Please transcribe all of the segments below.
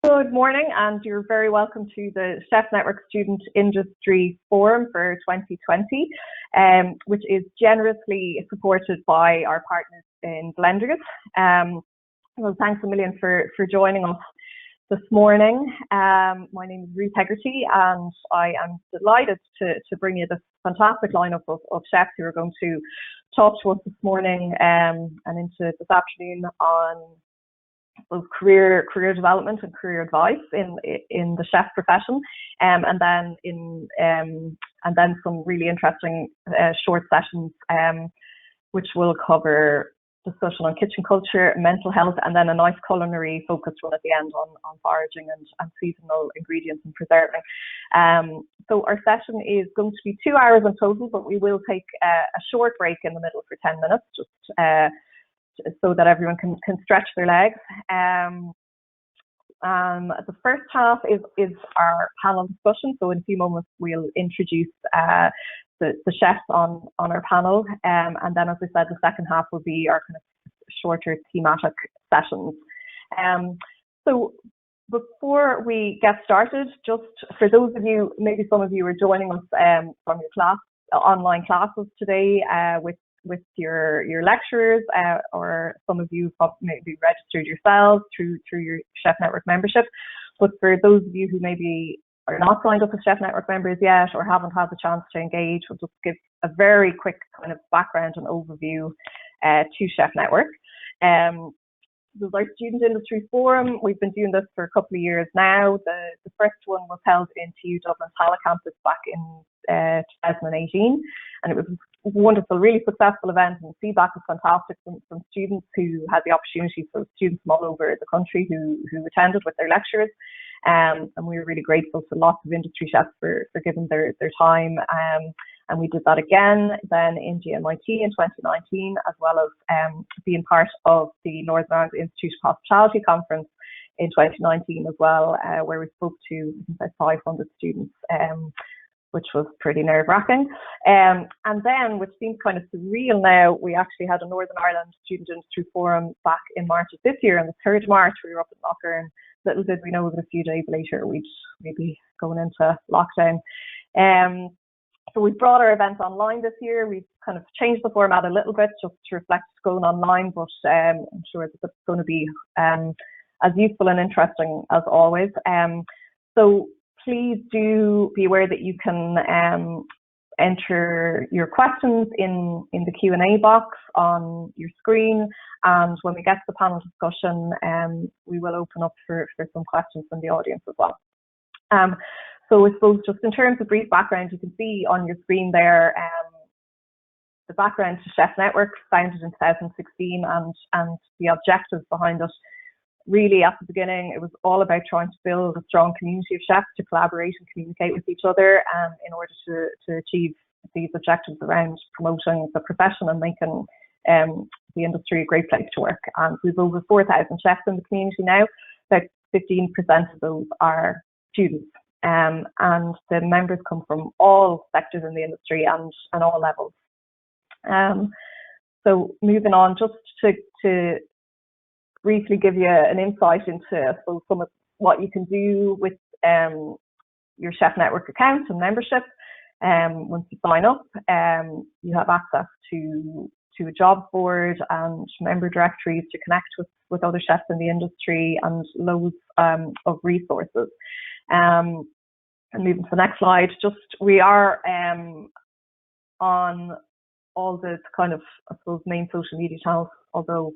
Good morning, and you're very welcome to the Chef Network Student Industry Forum for 2020, which is generously supported by our partners in Blenders. Well, thanks a million for joining us this morning. My name is Ruth Hegarty, and I am delighted to bring you this fantastic lineup of chefs who are going to talk to us this morning and into this afternoon on both career development and career advice in the chef profession, and then some really interesting short sessions which will cover discussion on kitchen culture, mental health, and then a nice culinary focused one at the end on foraging and seasonal ingredients and preserving. So our session is going to be 2 hours in total, but we will take a short break in the middle for 10 minutes, just so that everyone can stretch their legs. The first half is our panel discussion. So in a few moments, we'll introduce the chefs on our panel. And then, as I said, the second half will be our kind of shorter thematic sessions. So before we get started, just for those of you, maybe some of you are joining us from your online classes today with your lecturers, or some of you maybe registered yourselves through your Chef Network membership. But for those of you who maybe are not signed up as Chef Network members yet or haven't had the chance to engage, we'll just give a very quick kind of background and overview to Chef Network. This is our Student Industry Forum. We've been doing this for a couple of years now. The first one was held in TU Dublin Tala campus back in 2018, and it was a wonderful, really successful event, and the feedback was fantastic from students who had the opportunity, so students from all over the country who attended with their lecturers, and we were really grateful to lots of industry chefs for giving their time. And we did that again then in GMIT in 2019, as well as being part of the Northern Ireland Institute of Hospitality Conference in 2019 as well, where we spoke to about 500 students, which was pretty nerve-wracking. And then, which seems kind of surreal now, we actually had a Northern Ireland Student Industry Forum back in March of this year, on the 3rd of March. We were up in Locker, and little did we know that a few days later we'd be going into lockdown. So we brought our event online this year. We've kind of changed the format a little bit just to reflect going online, but I'm sure that it's going to be as useful and interesting as always. So please do be aware that you can enter your questions in the Q&A box on your screen, and when we get to the panel discussion, we will open up for some questions from the audience as well. So I suppose just in terms of brief background, you can see on your screen there the background to Chef Network, founded in 2016, and the objectives behind it. Really, at the beginning, it was all about trying to build a strong community of chefs to collaborate and communicate with each other in order to achieve these objectives around promoting the profession and making the industry a great place to work. And we've over 4,000 chefs in the community now. About 15% of those are students. And the members come from all sectors in the industry and all levels. So moving on, just to briefly give you an insight into, I suppose, some of what you can do with your Chef Network account and membership. Once you sign up, you have access to a job board and member directories to connect with other chefs in the industry, and loads of resources. And moving to the next slide, we are on all the kind of, I suppose, main social media channels, although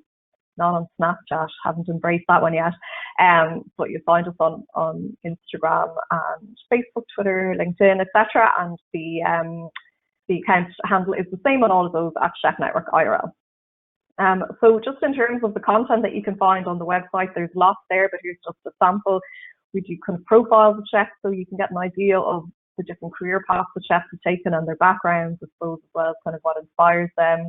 not on Snapchat, haven't embraced that one yet. But you'll find us on Instagram and Facebook, Twitter, LinkedIn, etc. And the account handle is the same on all of those, at Chef Network IRL. So just in terms of the content that you can find on the website, there's lots there, but here's just a sample. We do kind of profiles of chefs, so you can get an idea of the different career paths the chefs have taken and their backgrounds, I suppose, as well as kind of what inspires them.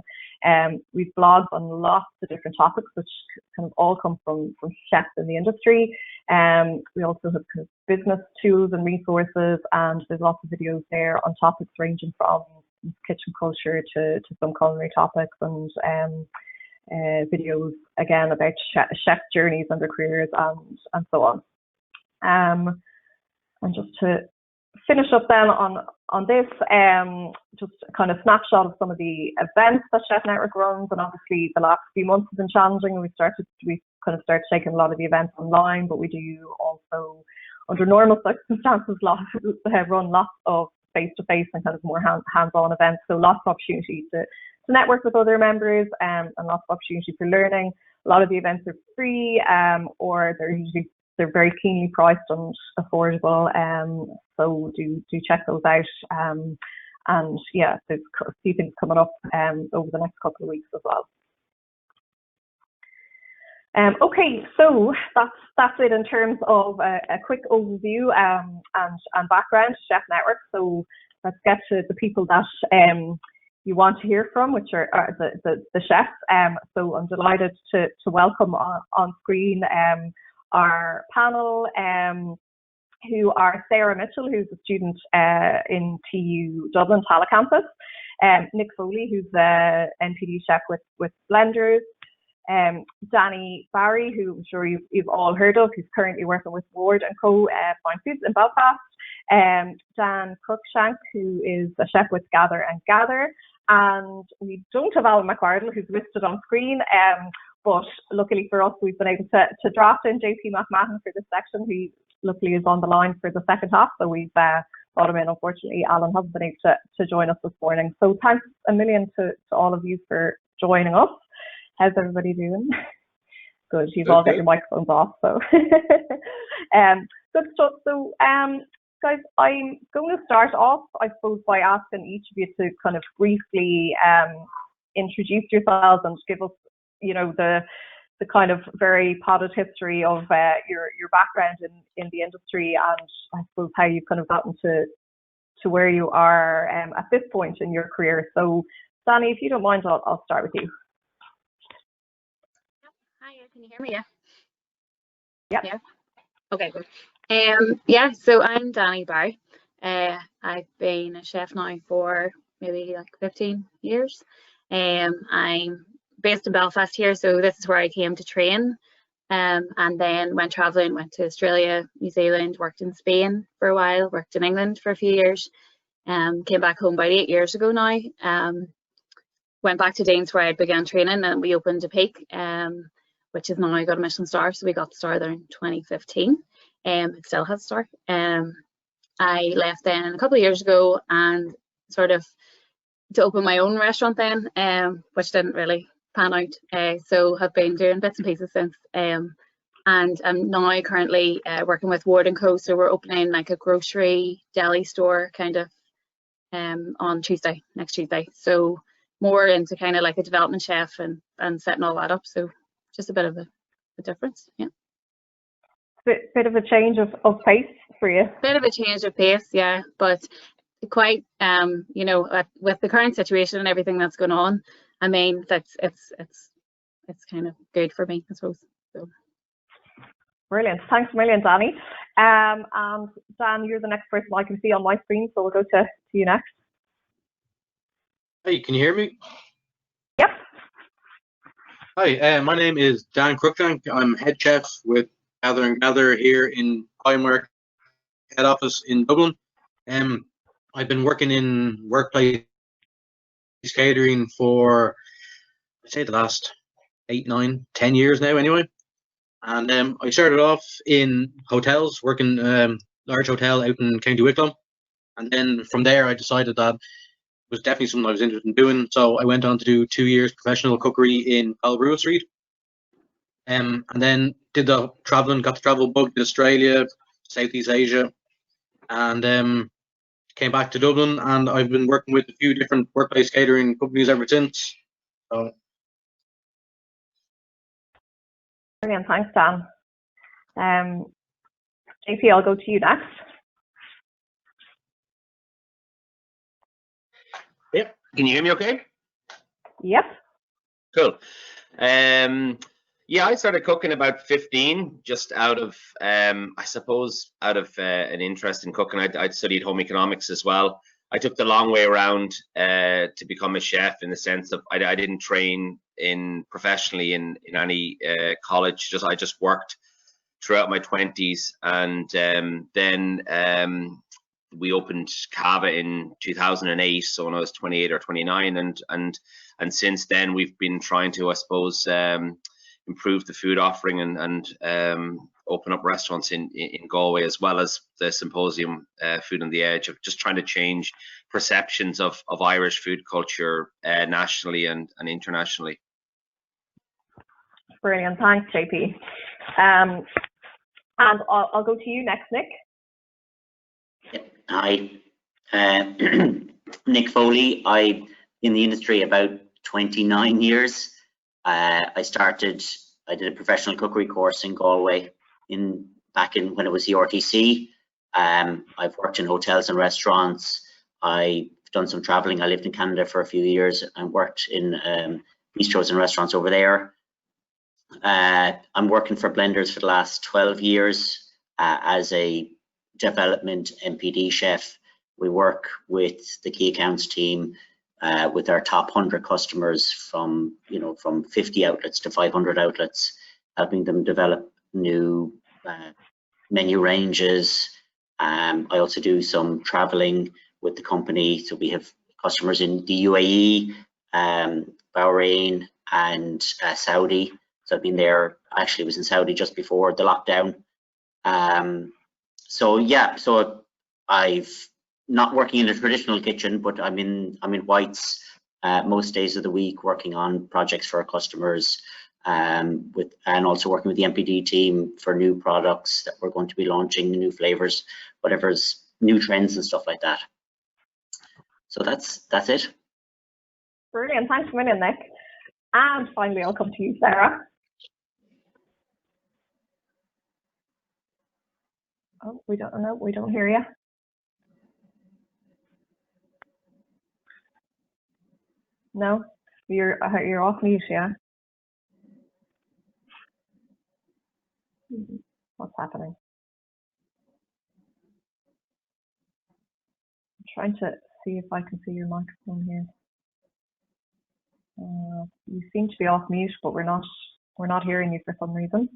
We've blogs on lots of different topics, which kind of all come from chefs in the industry. We also have kind of business tools and resources, and there's lots of videos there on topics ranging from kitchen culture to some culinary topics, and videos again about chef journeys and their careers and so on. And just to finish up then on this, just kind of snapshot of some of the events that Chef Network runs. And obviously the last few months have been challenging. We kind of started taking a lot of the events online, but we do also, under normal circumstances, run lots of face-to-face and kind of more hands-on events. So lots of opportunity to network with other members, and lots of opportunity for learning. A lot of the events are free, or they're very keenly priced and affordable. So do check those out. And yeah, there's a few things coming up over the next couple of weeks as well. Okay, so that's it in terms of a quick overview and background to Chef Network. So let's get to the people that you want to hear from, which are the chefs. So I'm delighted to welcome on screen our panel, who are Sarah Mitchell, who's a student in TU Dublin Tala campus, Nick Foley, who's the NPD chef with Blenders, Danni Barry, who I'm sure you've all heard of, who's currently working with Ward & Co. Fine Foods in Belfast, Dan Cruickshank, who is a chef with Gather & Gather, and we don't have Alan McArdle, who's listed on screen, but luckily for us, we've been able to draft in JP McMahon for this section, who luckily is on the line for the second half, so we've brought him in. Unfortunately, Alan hasn't been able to join us this morning. So thanks a million to all of you for joining us. How's everybody doing? Good, you've all got your microphones off, so. Good stuff. So, guys, I'm going to start off, I suppose, by asking each of you to kind of briefly introduce yourselves and give us, the kind of very potted history of your background in the industry, and I suppose how you've kind of gotten to where you are at this point in your career. So, Danni, if you don't mind, I'll start with you. Hi, can you hear me? Yeah. Yep. Yeah. Okay, good. Yeah, so I'm Danni Barry. I've been a chef now for maybe like 15 years. I'm based in Belfast here, so this is where I came to train. And then went traveling, went to Australia, New Zealand, worked in Spain for a while, worked in England for a few years. Came back home about 8 years ago now. Went back to Danes where I began training, and we opened a Peak, which is now got a Michelin star. So we got the star there in 2015. It still has a star. I left then a couple of years ago and sort of to open my own restaurant then, which didn't really pan out. So have been doing bits and pieces since. And I'm now currently working with Ward & Co. So we're opening like a grocery deli store kind of on next Tuesday. So more into kind of like a development chef and setting all that up. So just a bit of a difference, yeah. Bit of a change of pace for you. Bit of a change of pace, yeah, but quite with the current situation and everything that's going on, I mean it's kind of good for me, I suppose. So. Brilliant, thanks a million, Danni. And Dan, you're the next person I can see on my screen, so we'll go to you next. Hey, can you hear me? Yep. Hi, my name is Dan Crookshank. I'm head chef with Gather & Gather here in Primark head office in Dublin. I've been working in workplace catering for, I'd say, the last 8, 9, 10 years now anyway. And I started off in hotels, working large hotel out in County Wicklow. And then from there I decided that was definitely something I was interested in doing. So I went on to do 2 years professional cookery in Balbrua Street. And then did the traveling, got the travel bug to Australia, Southeast Asia, and came back to Dublin, and I've been working with a few different workplace catering companies ever since. So. Brilliant, thanks, Dan. JP, I'll go to you next. Yep. Can you hear me okay? Yep. Cool. Yeah, I started cooking about 15, just out of, I suppose, out of an interest in cooking. I'd studied home economics as well. I took the long way around to become a chef, in the sense of I didn't train professionally in any college. I just worked throughout my 20s, and then we opened Cava in 2008, so when I was 28 or 29, and since then we've been trying to, I suppose, improve the food offering and open up restaurants in Galway, as well as the symposium Food on the Edge, of just trying to change perceptions of Irish food culture nationally and internationally. Brilliant, thanks, JP. And I'll go to you next, Nick. Hi, Nick Foley. I'm in the industry about 29 years. I did a professional cookery course in Galway back in when it was the RTC. I've worked in hotels and restaurants. I've done some traveling. I lived in Canada for a few years and worked in bistros and restaurants over there. I'm working for Blenders for the last 12 years as a development MPD chef. We work with the key accounts team with our top 100 customers from 50 outlets to 500 outlets, helping them develop new menu ranges. I also do some traveling with the company, so we have customers in the UAE, Bahrain, and Saudi. So I've been there. Actually, was in Saudi just before the lockdown. So I've not working in a traditional kitchen, but I'm in White's most days of the week, working on projects for our customers, and also working with the MPD team for new products that we're going to be launching, new flavors, whatever's new trends and stuff like that. So that's it. Brilliant, thanks a million, Nick. And finally, I'll come to you, Sarah. Oh, we don't hear you. No, you're off mute, yeah. What's happening? I'm trying to see if I can see your microphone here. You seem to be off mute, but we're not hearing you for some reason.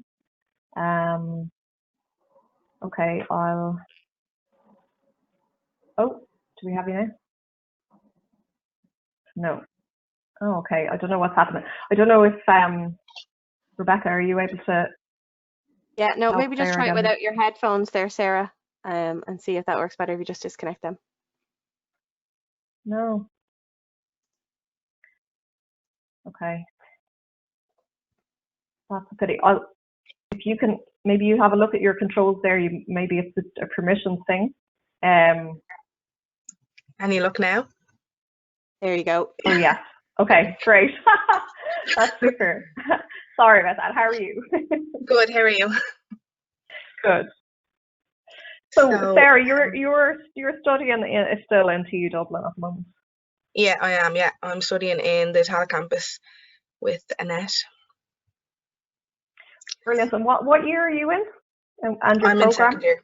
Okay, oh, do we have you now? No. Oh, okay, I don't know what's happening. I don't know if, Rebecca, are you able to? Yeah, no, maybe just try it again without your headphones there, Sarah, and see if that works better if you just disconnect them. No. Okay. That's a pity. If you can, maybe you have a look at your controls there. Maybe it's a permission thing. Can you look now? There you go. Oh yeah. Okay, great. That's super. Sorry about that. How are you? Good. How are you? Good. So Sarah, you're studying still in TU Dublin at the moment. Yeah, I am. Yeah, I'm studying in the Tala campus with Annette. Brilliant. And what year are you in? And your I'm program? in second year.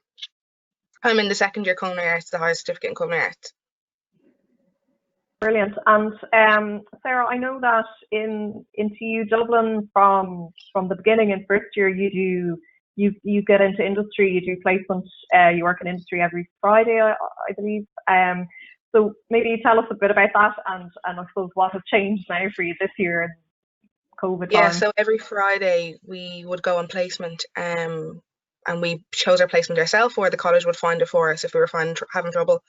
I'm in the second year Culinary Arts, the highest certificate in Culinary Arts. Brilliant. And Sarah, I know that in TU Dublin from the beginning in first year you get into industry, you do placement, you work in industry every Friday, I believe. So maybe tell us a bit about that and I suppose what has changed now for you this year in COVID time. Yeah, so every Friday we would go on placement, and we chose our placement ourselves, or the college would find it for us if we were having trouble.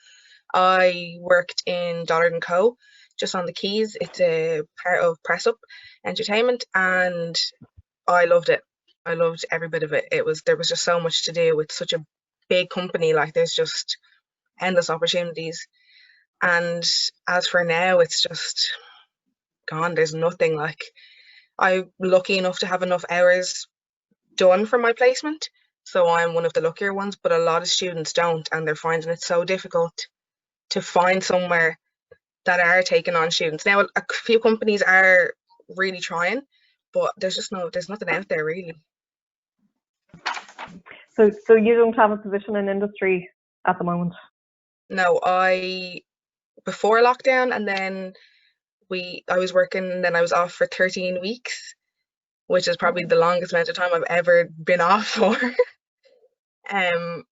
I worked in Dollard & Co, just on the quays. It's a part of Press Up Entertainment, and I loved it. I loved every bit of it. There was just so much to do with such a big company. Like, there's just endless opportunities. And as for now, it's just gone. There's nothing. Like, I'm lucky enough to have enough hours done for my placement, so I'm one of the luckier ones, but a lot of students don't, and they're finding it so difficult to find somewhere that are taking on students. Now, a few companies are really trying, but there's nothing out there really. So you don't have a position in industry at the moment? No, before lockdown, and then I was working, and then I was off for 13 weeks, which is probably the longest amount of time I've ever been off for. And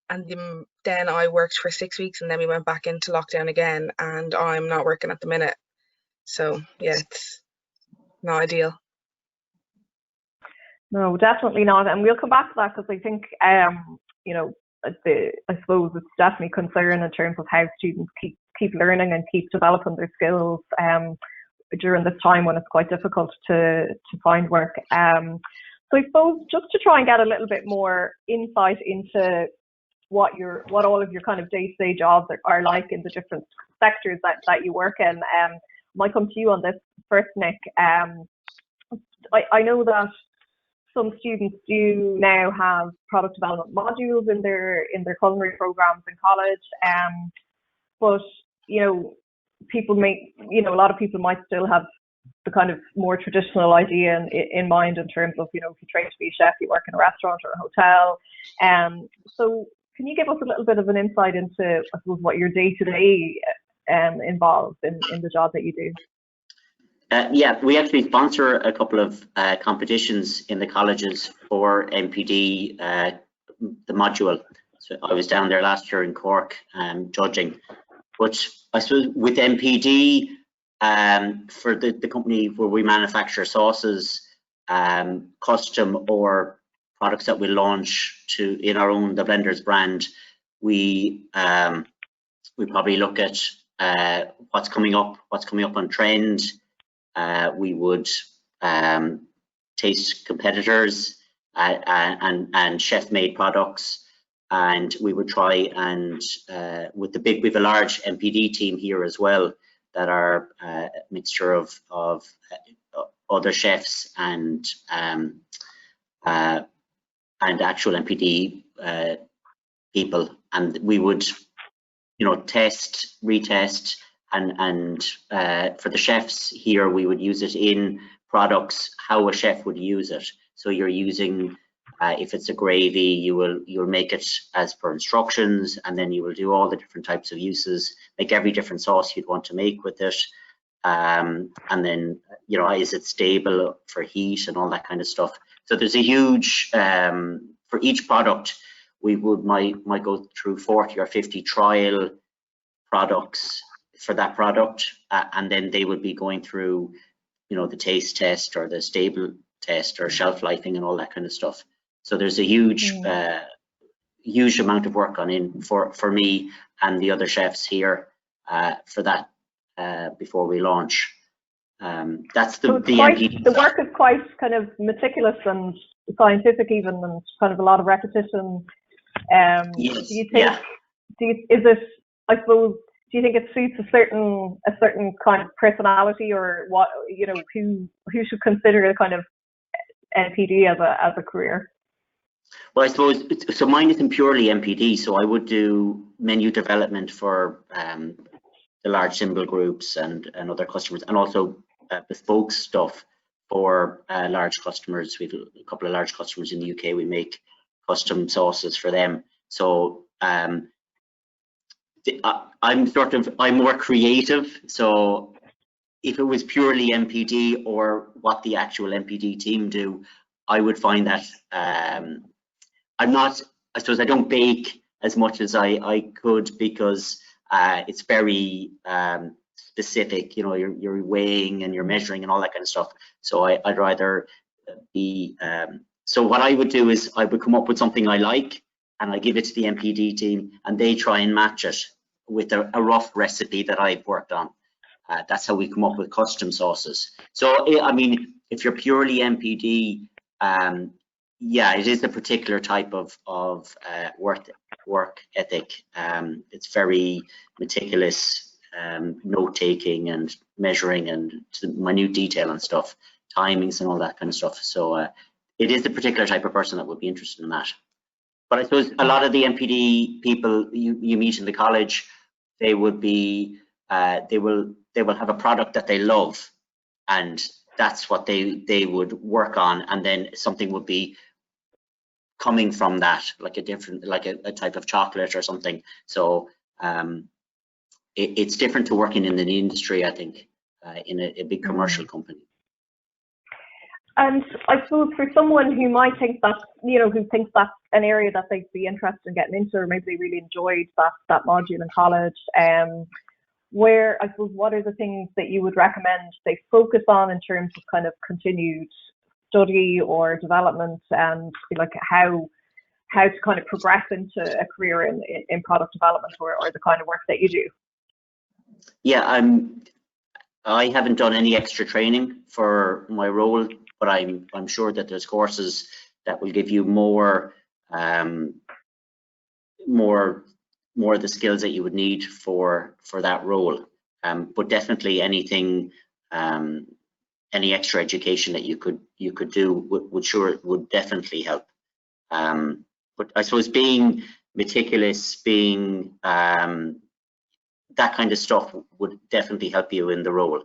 then I worked for 6 weeks, and then we went back into lockdown again, and I'm not working at the minute. So yeah, it's not ideal. No, definitely not. And we'll come back to that, because I think, you know, I suppose it's definitely concern in terms of how students keep learning and keep developing their skills during this time when it's quite difficult to find work. So I suppose just to try and get a little bit more insight into what all of your kind of day-to-day jobs are like in the different sectors that you work in. Might come to you on this first, Nick. I know that some students do now have product development modules in their culinary programs in college, but you know, a lot of people might still have the kind of more traditional idea in mind in terms of, you know, if you train to be a chef, you work in a restaurant or a hotel. So can you give us a little bit of an insight into, I suppose, what your day-to-day involves in the job that you do? Yeah, we actually sponsor a couple of competitions in the colleges for MPD, the module. So I was down there last year in Cork judging. But I suppose with MPD, for the company where we manufacture sauces, custom or products that we launch in our own The Blenders brand, we probably look at what's coming up on trend. We would taste competitors and chef-made products, and we would try and we have a large MPD team here as well that are a mixture of other chefs and actual MPD people, and we would, you know, test, retest, and for the chefs here, we would use it in products how a chef would use it. So you're using, if it's a gravy, you'll make it as per instructions, and then you will do all the different types of uses, make every different sauce you'd want to make with it, and then, you know, is it stable for heat and all that kind of stuff. So there's a huge, for each product, we might go through 40 or 50 trial products for that product, and then they would be going through, you know, the taste test or the stable test or shelf lifing and all that kind of stuff. So there's a huge huge amount of work for me and the other chefs here for that before we launch. That's the MPD. The work is quite kind of meticulous and scientific even, and kind of a lot of repetition. Yes, do you think I suppose, do you think it suits a certain kind of personality, or what, you know, who should consider a kind of MPD as a career? Well, I suppose, so mine isn't purely MPD, so I would do menu development for the large symbol groups and other customers, and also bespoke stuff for large customers. We've a couple of large customers in the UK. We make custom sauces for them. So I'm more creative. So if it was purely MPD or what the actual MPD team do, I would find that I suppose I don't bake as much as I could, because it's very specific, you know, you're weighing and you're measuring and all that kind of stuff. So I'd rather be, so what I would do is I would come up with something I like, and I give it to the MPD team, and they try and match it with a rough recipe that I've worked on. That's how we come up with custom sauces. So, I mean, if you're purely MPD, yeah, it is a particular type of work ethic. It's very meticulous, note-taking and measuring and to minute detail and stuff, timings and all that kind of stuff. So it is a particular type of person that would be interested in that. But I suppose a lot of the MPD people you meet in the college, they would be, they will have a product that they love, and that's what they would work on, and then something would be coming from that, like a type of chocolate or something. So it's different to working in an industry, I think, in a big commercial company. And I suppose for someone who might think that, who thinks that's an area that they'd be interested in getting into, or maybe they really enjoyed that module in college, where, I suppose, what are the things that you would recommend they focus on in terms of kind of continued study or development, and like how to kind of progress into a career in product development, or the kind of work that you do? Yeah, I haven't done any extra training for my role, but I'm sure that there's courses that will give you more of the skills that you would need for that role. But definitely anything, any extra education that you could do would definitely help. But I suppose being meticulous, being that kind of stuff would definitely help you in the role.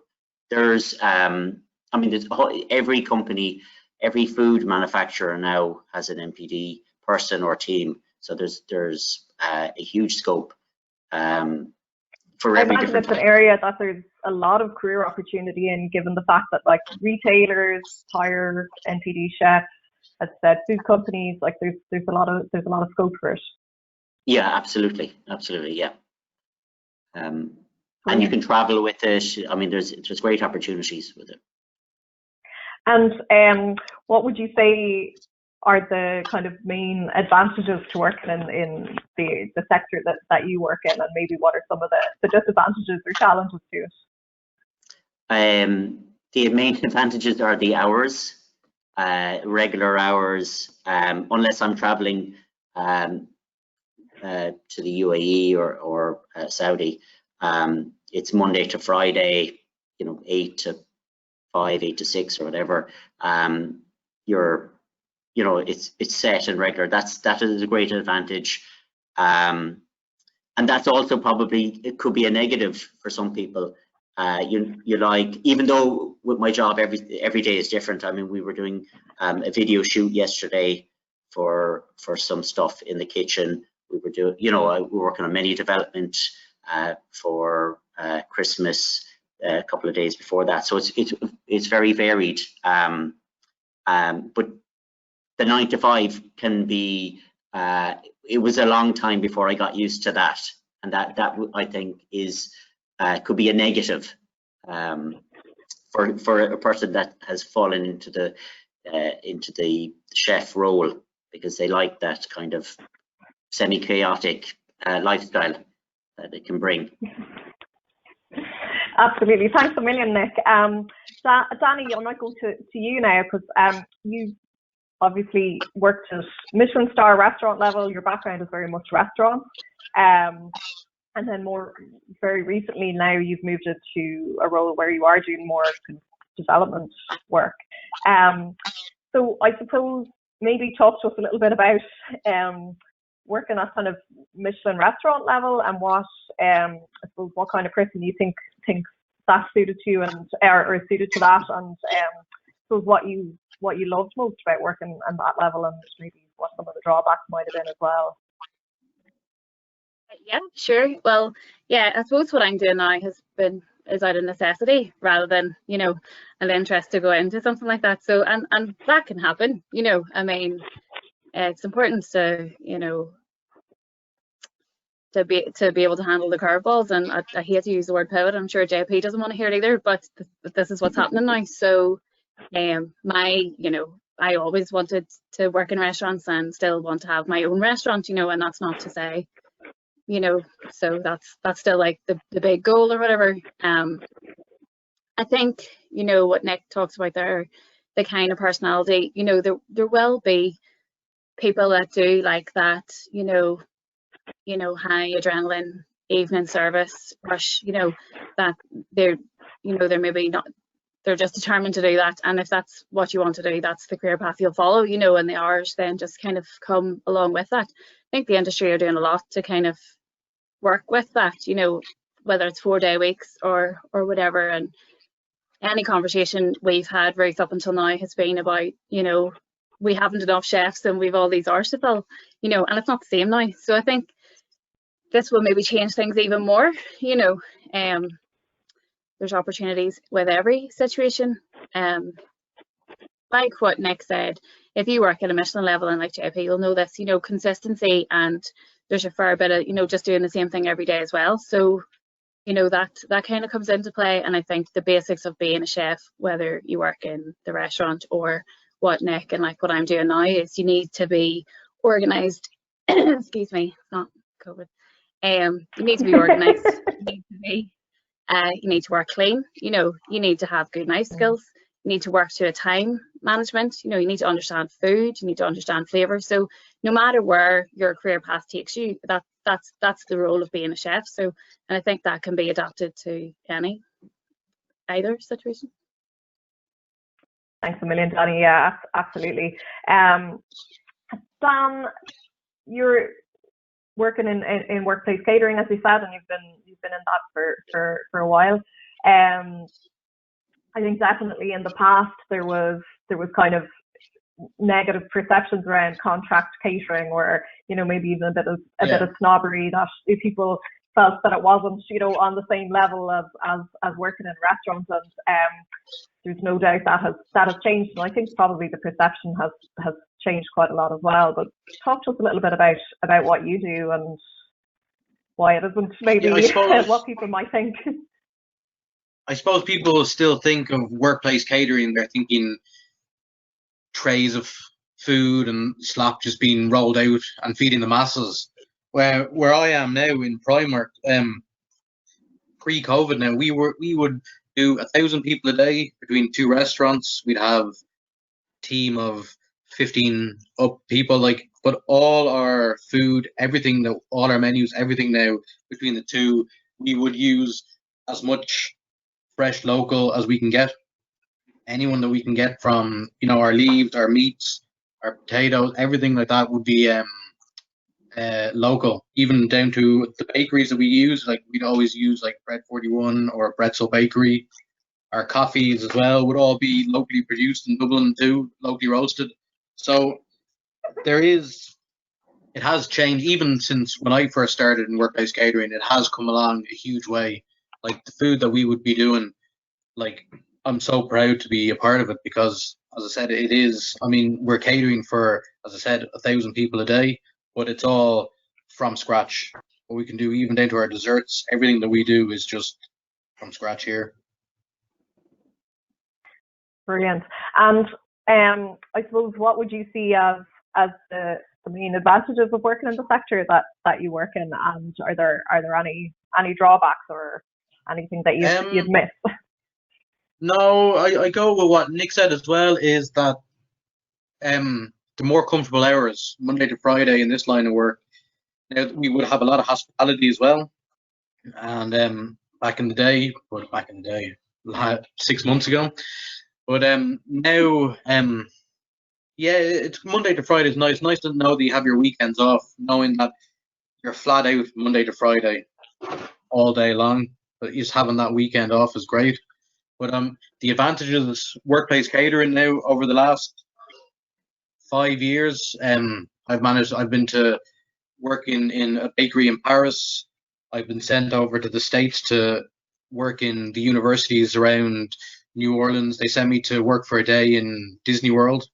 There's, there's every company, every food manufacturer now has an MPD person or team. So there's a huge scope for every different. It's an area that there's a lot of career opportunity in, given the fact that like retailers hire NPD chefs, as I said, food companies, like there's a lot of scope for it. Yeah, absolutely, yeah. And you can travel with it. I mean, there's great opportunities with it. And what would you say are the kind of main advantages to working in the sector that you work in, and maybe what are some of the disadvantages or challenges to it? The main advantages are the hours, regular hours, unless I'm traveling to the UAE or Saudi. It's Monday to Friday, 8 to 5, 8 to 6 or whatever. It's set and regular. That is a great advantage. And that's also probably, it could be a negative for some people. You like, even though with my job every day is different. I mean, we were doing a video shoot yesterday for some stuff in the kitchen. We were doing, we were working on menu development for Christmas a couple of days before that. So it's very varied. But the 9 to 5 can be. It was a long time before I got used to that, and that I think is could be a negative for a person that has fallen into the chef role, because they like that kind of semi-chaotic lifestyle that it can bring. Absolutely. Thanks a million, Nick. Danni, I might go to you now, because you obviously worked at Michelin star restaurant level. Your background is very much restaurant. And then very recently now you've moved into a role where you are doing more development work. So I suppose maybe talk to us a little bit about working at kind of Michelin restaurant level, and what I suppose what kind of person you think that's suited to you, and or suited to that, and so what you loved most about working at that level, and maybe what some of the drawbacks might have been as well. Yeah, sure. Well, yeah, I suppose what I'm doing now is out of necessity rather than, an interest to go into something like that. So, and that can happen, I mean, it's important to, to be able to handle the curveballs. And I hate to use the word pivot. I'm sure JP doesn't want to hear it either, but this is what's happening now. So, I always wanted to work in restaurants and still want to have my own restaurant, and that's not to say, so that's still like the big goal or whatever. I think, what Nick talks about there, the kind of personality, there will be people that do like that, high adrenaline evening service rush, that they're maybe not, they're just determined to do that. And if that's what you want to do, that's the career path you'll follow, and the hours then just kind of come along with that. I think the industry are doing a lot to kind of work with that, whether it's 4-day weeks or whatever. And any conversation we've had, Ruth, up until now has been about, we haven't enough chefs and we've all these hours to fill, and it's not the same now. So I think this will maybe change things even more, there's opportunities with every situation. like what Nick said, if you work at a Michelin level and like JP, you'll know this, you know, consistency, and there's a fair bit of, you know, just doing the same thing every day as well. So, you know, that kind of comes into play. And I think the basics of being a chef, whether you work in the restaurant or what Nick and like what I'm doing now, is you need to be organized. Excuse me, not COVID. You need to be organized. You need to work clean. You know, you need to have good knife skills. You need to work to a time management. You know, you need to understand food. You need to understand flavor. So no matter where your career path takes you, that's the role of being a chef. So, and I think that can be adapted to either situation. Thanks a million, Danni. Yeah, absolutely. Dan, you're working in workplace catering, as you said, and you've been in that for a while. I think definitely in the past there was kind of negative perceptions around contract catering, or, you know, maybe even a bit of snobbery, that people felt that it wasn't, you know, on the same level as working in restaurants. And there's no doubt that has changed, and I think probably the perception has changed quite a lot as well. But talk to us a little bit about what you do and why it isn't maybe what people might think. I suppose people still think of workplace catering, they're thinking trays of food and slop just being rolled out and feeding the masses. Where I am now in Primark, pre-COVID now, we would do 1,000 people a day between 2 restaurants. We'd have a team of 15 up people, but all our food, everything, all our menus, everything now between the 2, we would use as much fresh local as we can get. Anyone that we can get from, you know, our leaves, our meats, our potatoes, everything like that would be local, even down to the bakeries that we use. Like, we'd always use like Bread 41 or Bretzel Bakery. Our coffees as well would all be locally produced in Dublin too, locally roasted. So it has changed even since when I first started in workplace catering. It has come along a huge way. Like, the food that we would be doing, like, I'm so proud to be a part of it, because, as I said, it is, I mean, we're catering for, as I said, 1,000 people a day, but it's all from scratch. What we can do, even down to our desserts, everything that we do is just from scratch here. Brilliant. And I suppose, what would you see as the main advantages of working in the sector that you work in, and are there any drawbacks or anything that you'd miss? No, I go with what Nick said as well, is that the more comfortable hours, Monday to Friday, in this line of work. Now, we would have a lot of hospitality as well, and back in the day, 6 months ago, but now, yeah, it's Monday to Friday is nice. Nice to know that you have your weekends off, knowing that you're flat out Monday to Friday all day long, but just having that weekend off is great. But the advantages of workplace catering now, over the last 5 years, I've been to work in a bakery in Paris. I've been sent over to the States to work in the universities around New Orleans. They sent me to work for a day in Disney World,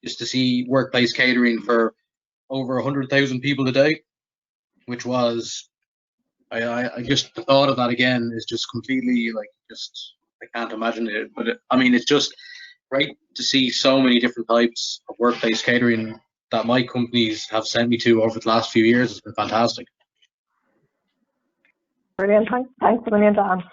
just to see workplace catering for over 100,000 people a day, which was, I just, the thought of that again is just completely, like, just, I can't imagine it. But I mean, it's just great to see so many different types of workplace catering that my companies have sent me to over the last few years. It's been fantastic. Brilliant. Thanks a million, Dan.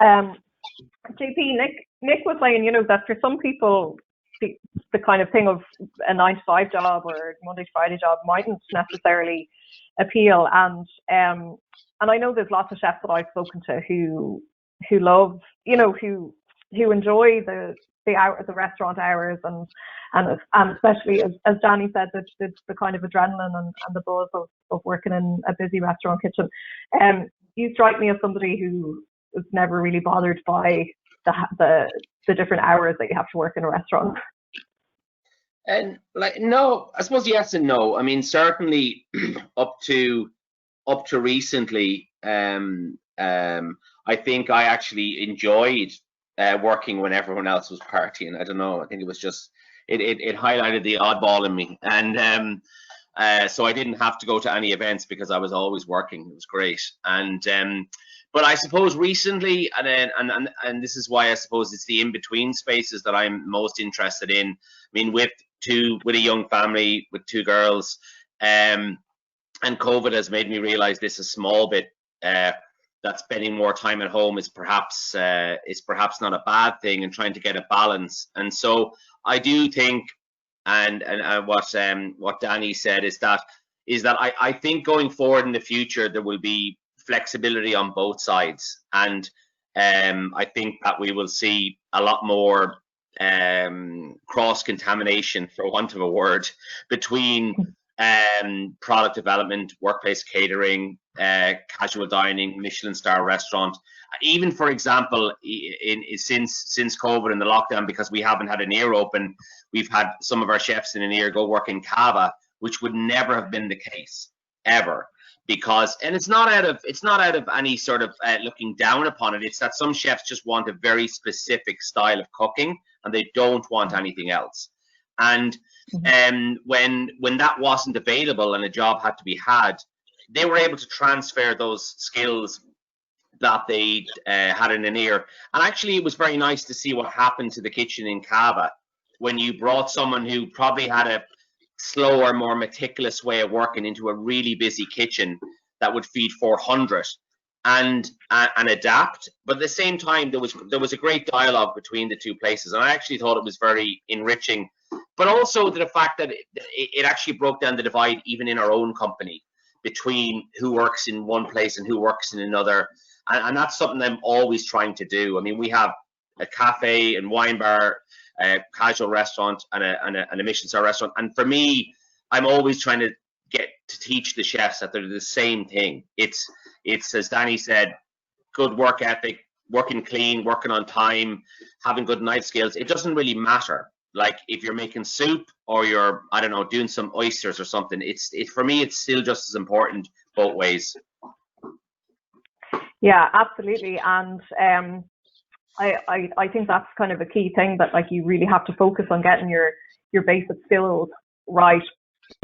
JP, Nick was saying, you know, that for some people, the kind of thing of a 9-to-5 job or Monday to Friday job mightn't necessarily appeal. And I know there's lots of chefs that I've spoken to who love, you know, who enjoy the restaurant hours, and especially, as Danni said, the kind of adrenaline and the buzz of working in a busy restaurant kitchen. You strike me as somebody who is never really bothered by the different hours that you have to work in a restaurant. And no, I suppose yes and no. I mean, certainly up to recently, I think I actually enjoyed working when everyone else was partying. I don't know. I think it was just, it highlighted the oddball in me, and so I didn't have to go to any events because I was always working. It was great, and but I suppose recently, and this is why I suppose it's the in-between spaces that I'm most interested in. I mean, with a young family with 2 girls, and COVID has made me realize this a small bit, that spending more time at home is perhaps not a bad thing, and trying to get a balance. And so I do think, and what Danni said is that I think going forward in the future there will be flexibility on both sides, and I think that we will see a lot more cross contamination, for want of a word, between product development, workplace catering, casual dining, Michelin star restaurant. Even, for example, since COVID and the lockdown, because we haven't had an ear open, we've had some of our chefs in an ear go work in Cava, which would never have been the case ever. Because, and it's not out of any sort of looking down upon it. It's that some chefs just want a very specific style of cooking, and they don't want anything else. And when that wasn't available and a job had to be had, they were able to transfer those skills that they had in an ear. And actually, it was very nice to see what happened to the kitchen in Cava when you brought someone who probably had a slower, more meticulous way of working into a really busy kitchen that would feed 400 and adapt. But at the same time, there was a great dialogue between the 2 places, and I actually thought it was very enriching. But also the fact that it actually broke down the divide even in our own company between who works in one place and who works in another, and that's something I'm always trying to do. I mean, we have a cafe and wine bar, a casual restaurant, and a Michelin star restaurant. And for me, I'm always trying to get to teach the chefs that they're the same thing. It's as Danni said, good work ethic, working clean, working on time, having good knife skills. It doesn't really matter. Like if you're making soup or you're, I don't know, doing some oysters or something, for me, it's still just as important both ways. Yeah, absolutely. And I think that's kind of a key thing, that like you really have to focus on getting your basic skills right,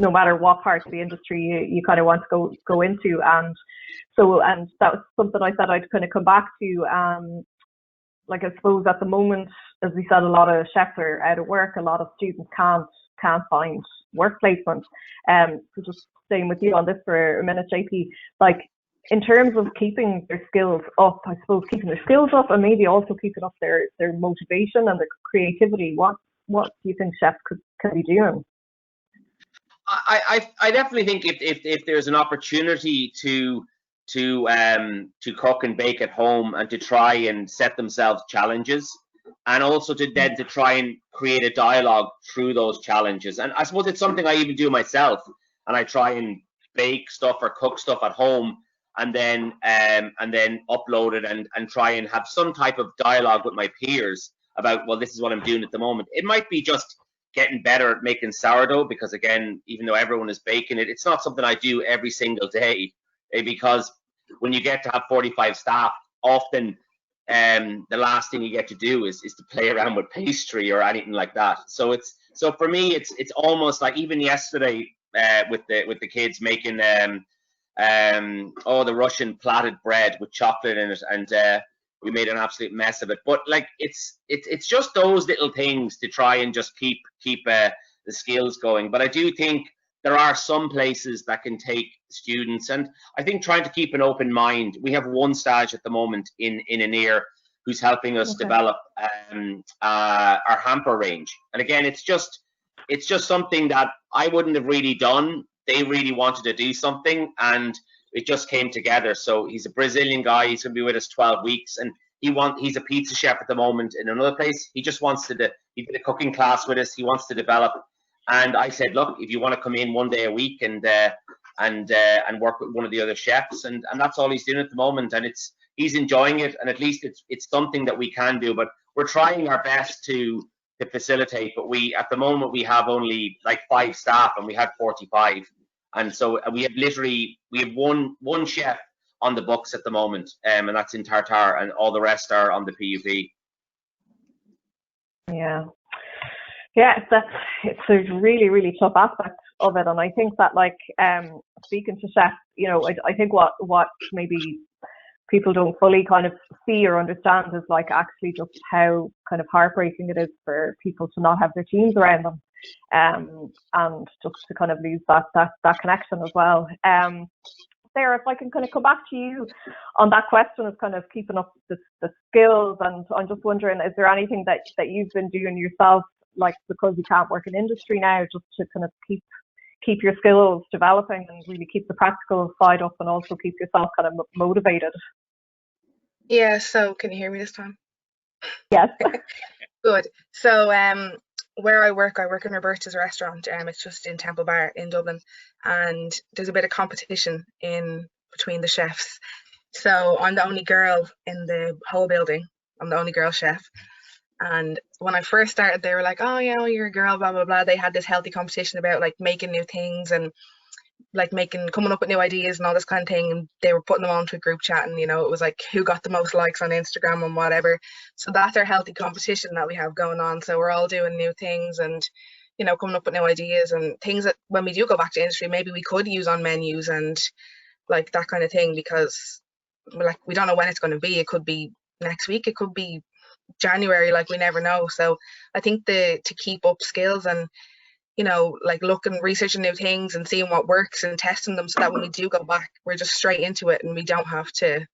no matter what part of the industry you kind of want to go into. And that was something I said I'd kind of come back to. Like I suppose at the moment, as we said, a lot of chefs are out of work. A lot of students can't find work placement. So just staying with you on this for a minute, JP, like in terms of keeping their skills up, I suppose keeping their skills up and maybe also keeping up their motivation and their creativity, what do you think chefs could be doing? I definitely think if there's an opportunity to cook and bake at home and to try and set themselves challenges, and also to try and create a dialogue through those challenges. And I suppose it's something I even do myself, and I try and bake stuff or cook stuff at home and then upload it and try and have some type of dialogue with my peers about, well, this is what I'm doing at the moment. It might be just getting better at making sourdough, because again, even though everyone is baking it, it's not something I do every single day, because when you get to have 45 staff, often the last thing you get to do is to play around with pastry or anything like that. So for me, it's almost like even yesterday with the kids making the Russian plaited bread with chocolate in it, and we made an absolute mess of it. But like it's just those little things to try and just keep the skills going. But I do think there are some places that can take students, and I think trying to keep an open mind. We have one stage at the moment in an ear who's helping us develop our hamper range. And again, it's just something that I wouldn't have really done. They really wanted to do something, and it just came together. So he's a Brazilian guy. He's going to be with us 12 weeks, and he's a pizza chef at the moment in another place. He just wants to he did a cooking class with us. He wants to develop. And I said, look, if you want to come in one day a week and work with one of the other chefs, and that's all he's doing at the moment, and he's enjoying it, and at least it's something that we can do. But we're trying our best to facilitate. But at the moment we have only like 5 staff, and we had 45, and so we have one chef on the books at the moment, and that's in Tartar, and all the rest are on the PUP. Yeah. Yeah, it's a really, really tough aspect of it, and I think that like speaking to chefs, you know, I think what maybe people don't fully kind of see or understand is like actually just how kind of heartbreaking it is for people to not have their teams around them, and just to kind of lose that connection as well. Sarah, if I can kind of come back to you on that question of kind of keeping up the skills, and I'm just wondering, is there anything that you've been doing yourself, like because you can't work in industry now, just to kind of keep your skills developing and really keep the practical side up and also keep yourself kind of motivated? Yeah, so can you hear me this time? Yes. Good. So where I work in Roberta's restaurant. It's just in Temple Bar in Dublin, and there's a bit of competition in between the chefs. So I'm the only girl in the whole building. I'm the only girl chef. And when I first started, they were like, "Oh, yeah, well, you're a girl, blah blah blah." They had this healthy competition about like making new things and like coming up with new ideas and all this kind of thing, and they were putting them onto a group chat, and you know, it was like who got the most likes on Instagram and whatever. So that's our healthy competition that we have going on. So we're all doing new things and, you know, coming up with new ideas and things that when we do go back to industry, maybe we could use on menus and like that kind of thing, because like we don't know when it's going to be. It could be next week, it could be January, like we never know. So I think to keep up skills and, you know, like looking, researching new things and seeing what works and testing them, so that when we do go back, we're just straight into it and we don't have to,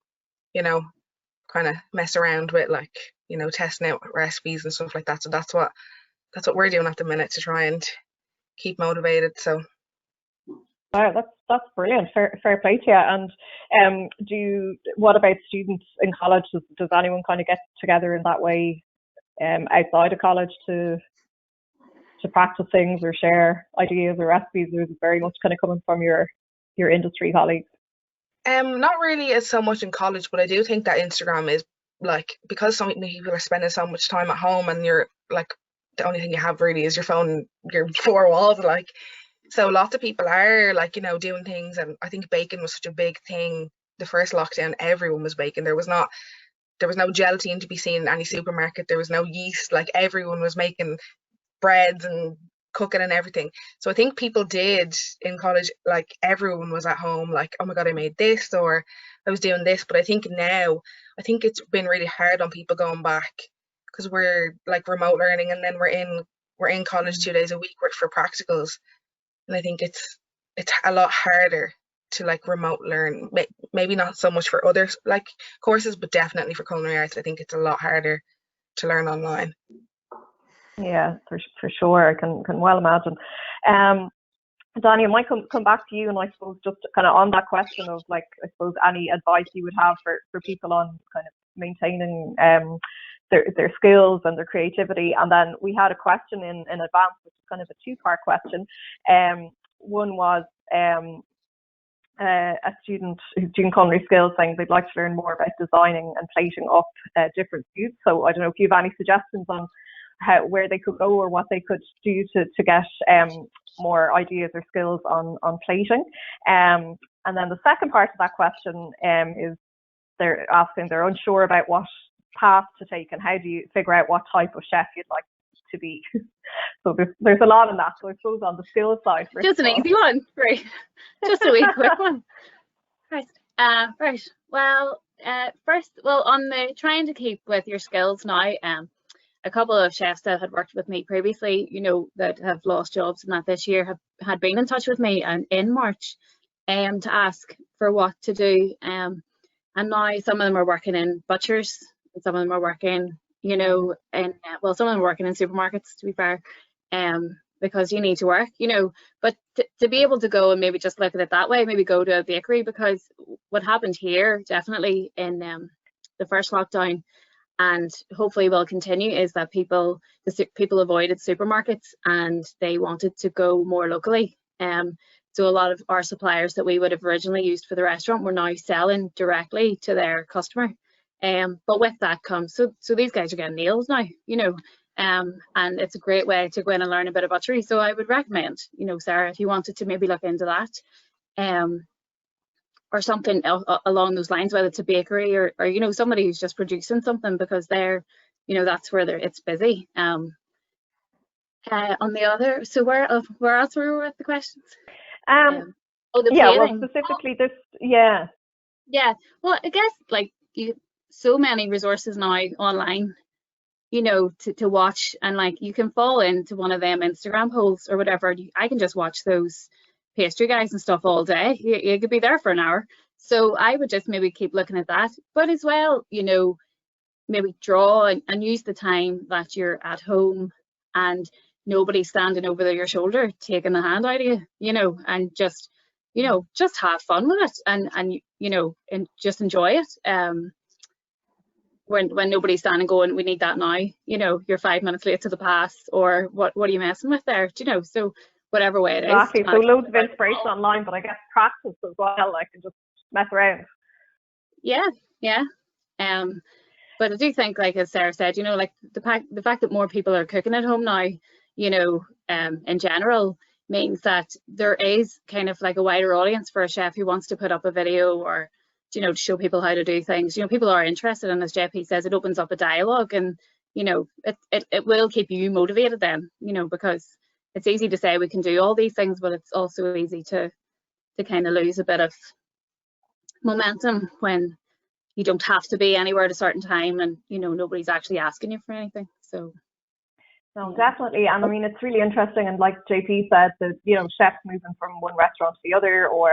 you know, kind of mess around with like, you know, testing out recipes and stuff like that. So that's what we're doing at the minute to try and keep motivated. So wow, that's brilliant. Fair play to you. And what about students in college? Does anyone kind of get together in that way outside of college to practice things or share ideas or recipes, or is it very much kind of coming from your industry colleagues? Not really as so much in college, but I do think that Instagram is like, because so many people are spending so much time at home and you're like, the only thing you have really is your phone, your four walls, like, so lots of people are like, you know, doing things. And I think baking was such a big thing. The first lockdown, everyone was baking. There was no gelatin to be seen in any supermarket. There was no yeast. Like everyone was making breads and cooking and everything. So I think people did in college, like everyone was at home like, oh my god, I made this, or I was doing this. But I think now, I think it's been really hard on people going back, because we're like remote learning, and then we're in college 2 days a week for practicals, and I think it's a lot harder to like remote learn. Maybe not so much for other like courses, but definitely for culinary arts, I think it's a lot harder to learn online. Yeah, for sure. I can well imagine. Danni, I might come back to you, and I suppose just kind of on that question of like, I suppose any advice you would have for people on kind of maintaining their skills and their creativity. And then we had a question in advance, which is kind of a two-part question. One was a student who's doing culinary skills saying they'd like to learn more about designing and plating up different foods. So I don't know if you have any suggestions on where they could go or what they could do to get more ideas or skills on plating. And then the second part of that question is they're asking, they're unsure about what path to take and how do you figure out what type of chef you'd like to be. So there's a lot in that. So I suppose on the skills side, just an easy one, right? Just a wee quick one. Right. Right. Well, first, on the trying to keep with your skills now, a couple of chefs that had worked with me previously, you know, that have lost jobs and that this year had been in touch with me and in March to ask for what to do. And now some of them are working in butchers, and some of them are working, you know, in some of them are working in supermarkets, to be fair, because you need to work, you know. But to be able to go and maybe just look at it that way, maybe go to a bakery, because what happened here definitely in the first lockdown, and hopefully will continue, is that people avoided supermarkets and they wanted to go more locally. So a lot of our suppliers that we would have originally used for the restaurant were now selling directly to their customer. But with that comes, so these guys are getting nails now, you know, and it's a great way to go in and learn a bit of butchery. So I would recommend, you know, Sarah, if you wanted to maybe look into that, or something along those lines, whether it's a bakery or you know, somebody who's just producing something, because they're, you know, that's where it's busy. On the other, so where else were we with the questions? Oh, the Yeah, well, plating. specifically this, yeah. Yeah, well, I guess like so many resources now online, you know, to watch, and like you can fall into one of them Instagram posts or whatever. I can just watch those pastry guys and stuff all day. You could be there for an hour. So I would just maybe keep looking at that, but as well, you know, maybe draw and use the time that you're at home and nobody's standing over your shoulder taking the hand out of you, you know, and just, you know, just have fun with it and you know, and just enjoy it. When nobody's standing going, we need that now, you know, you're 5 minutes late to the pass, or what are you messing with there, do you know? So whatever way it is. Exactly. So loads of inspiration online, but I guess practice as well. I can just mess around. Yeah. But I do think, like as Sarah said, you know, like the fact that more people are cooking at home now, you know, in general, means that there is kind of like a wider audience for a chef who wants to put up a video or, you know, to show people how to do things. You know, people are interested, and as JP says, it opens up a dialogue, and you know, it will keep you motivated then, you know, because it's easy to say we can do all these things, but it's also easy to kind of lose a bit of momentum when you don't have to be anywhere at a certain time, and you know, nobody's actually asking you for anything. So no, definitely. And I mean, it's really interesting, and like JP said, that, you know, chefs moving from one restaurant to the other, or,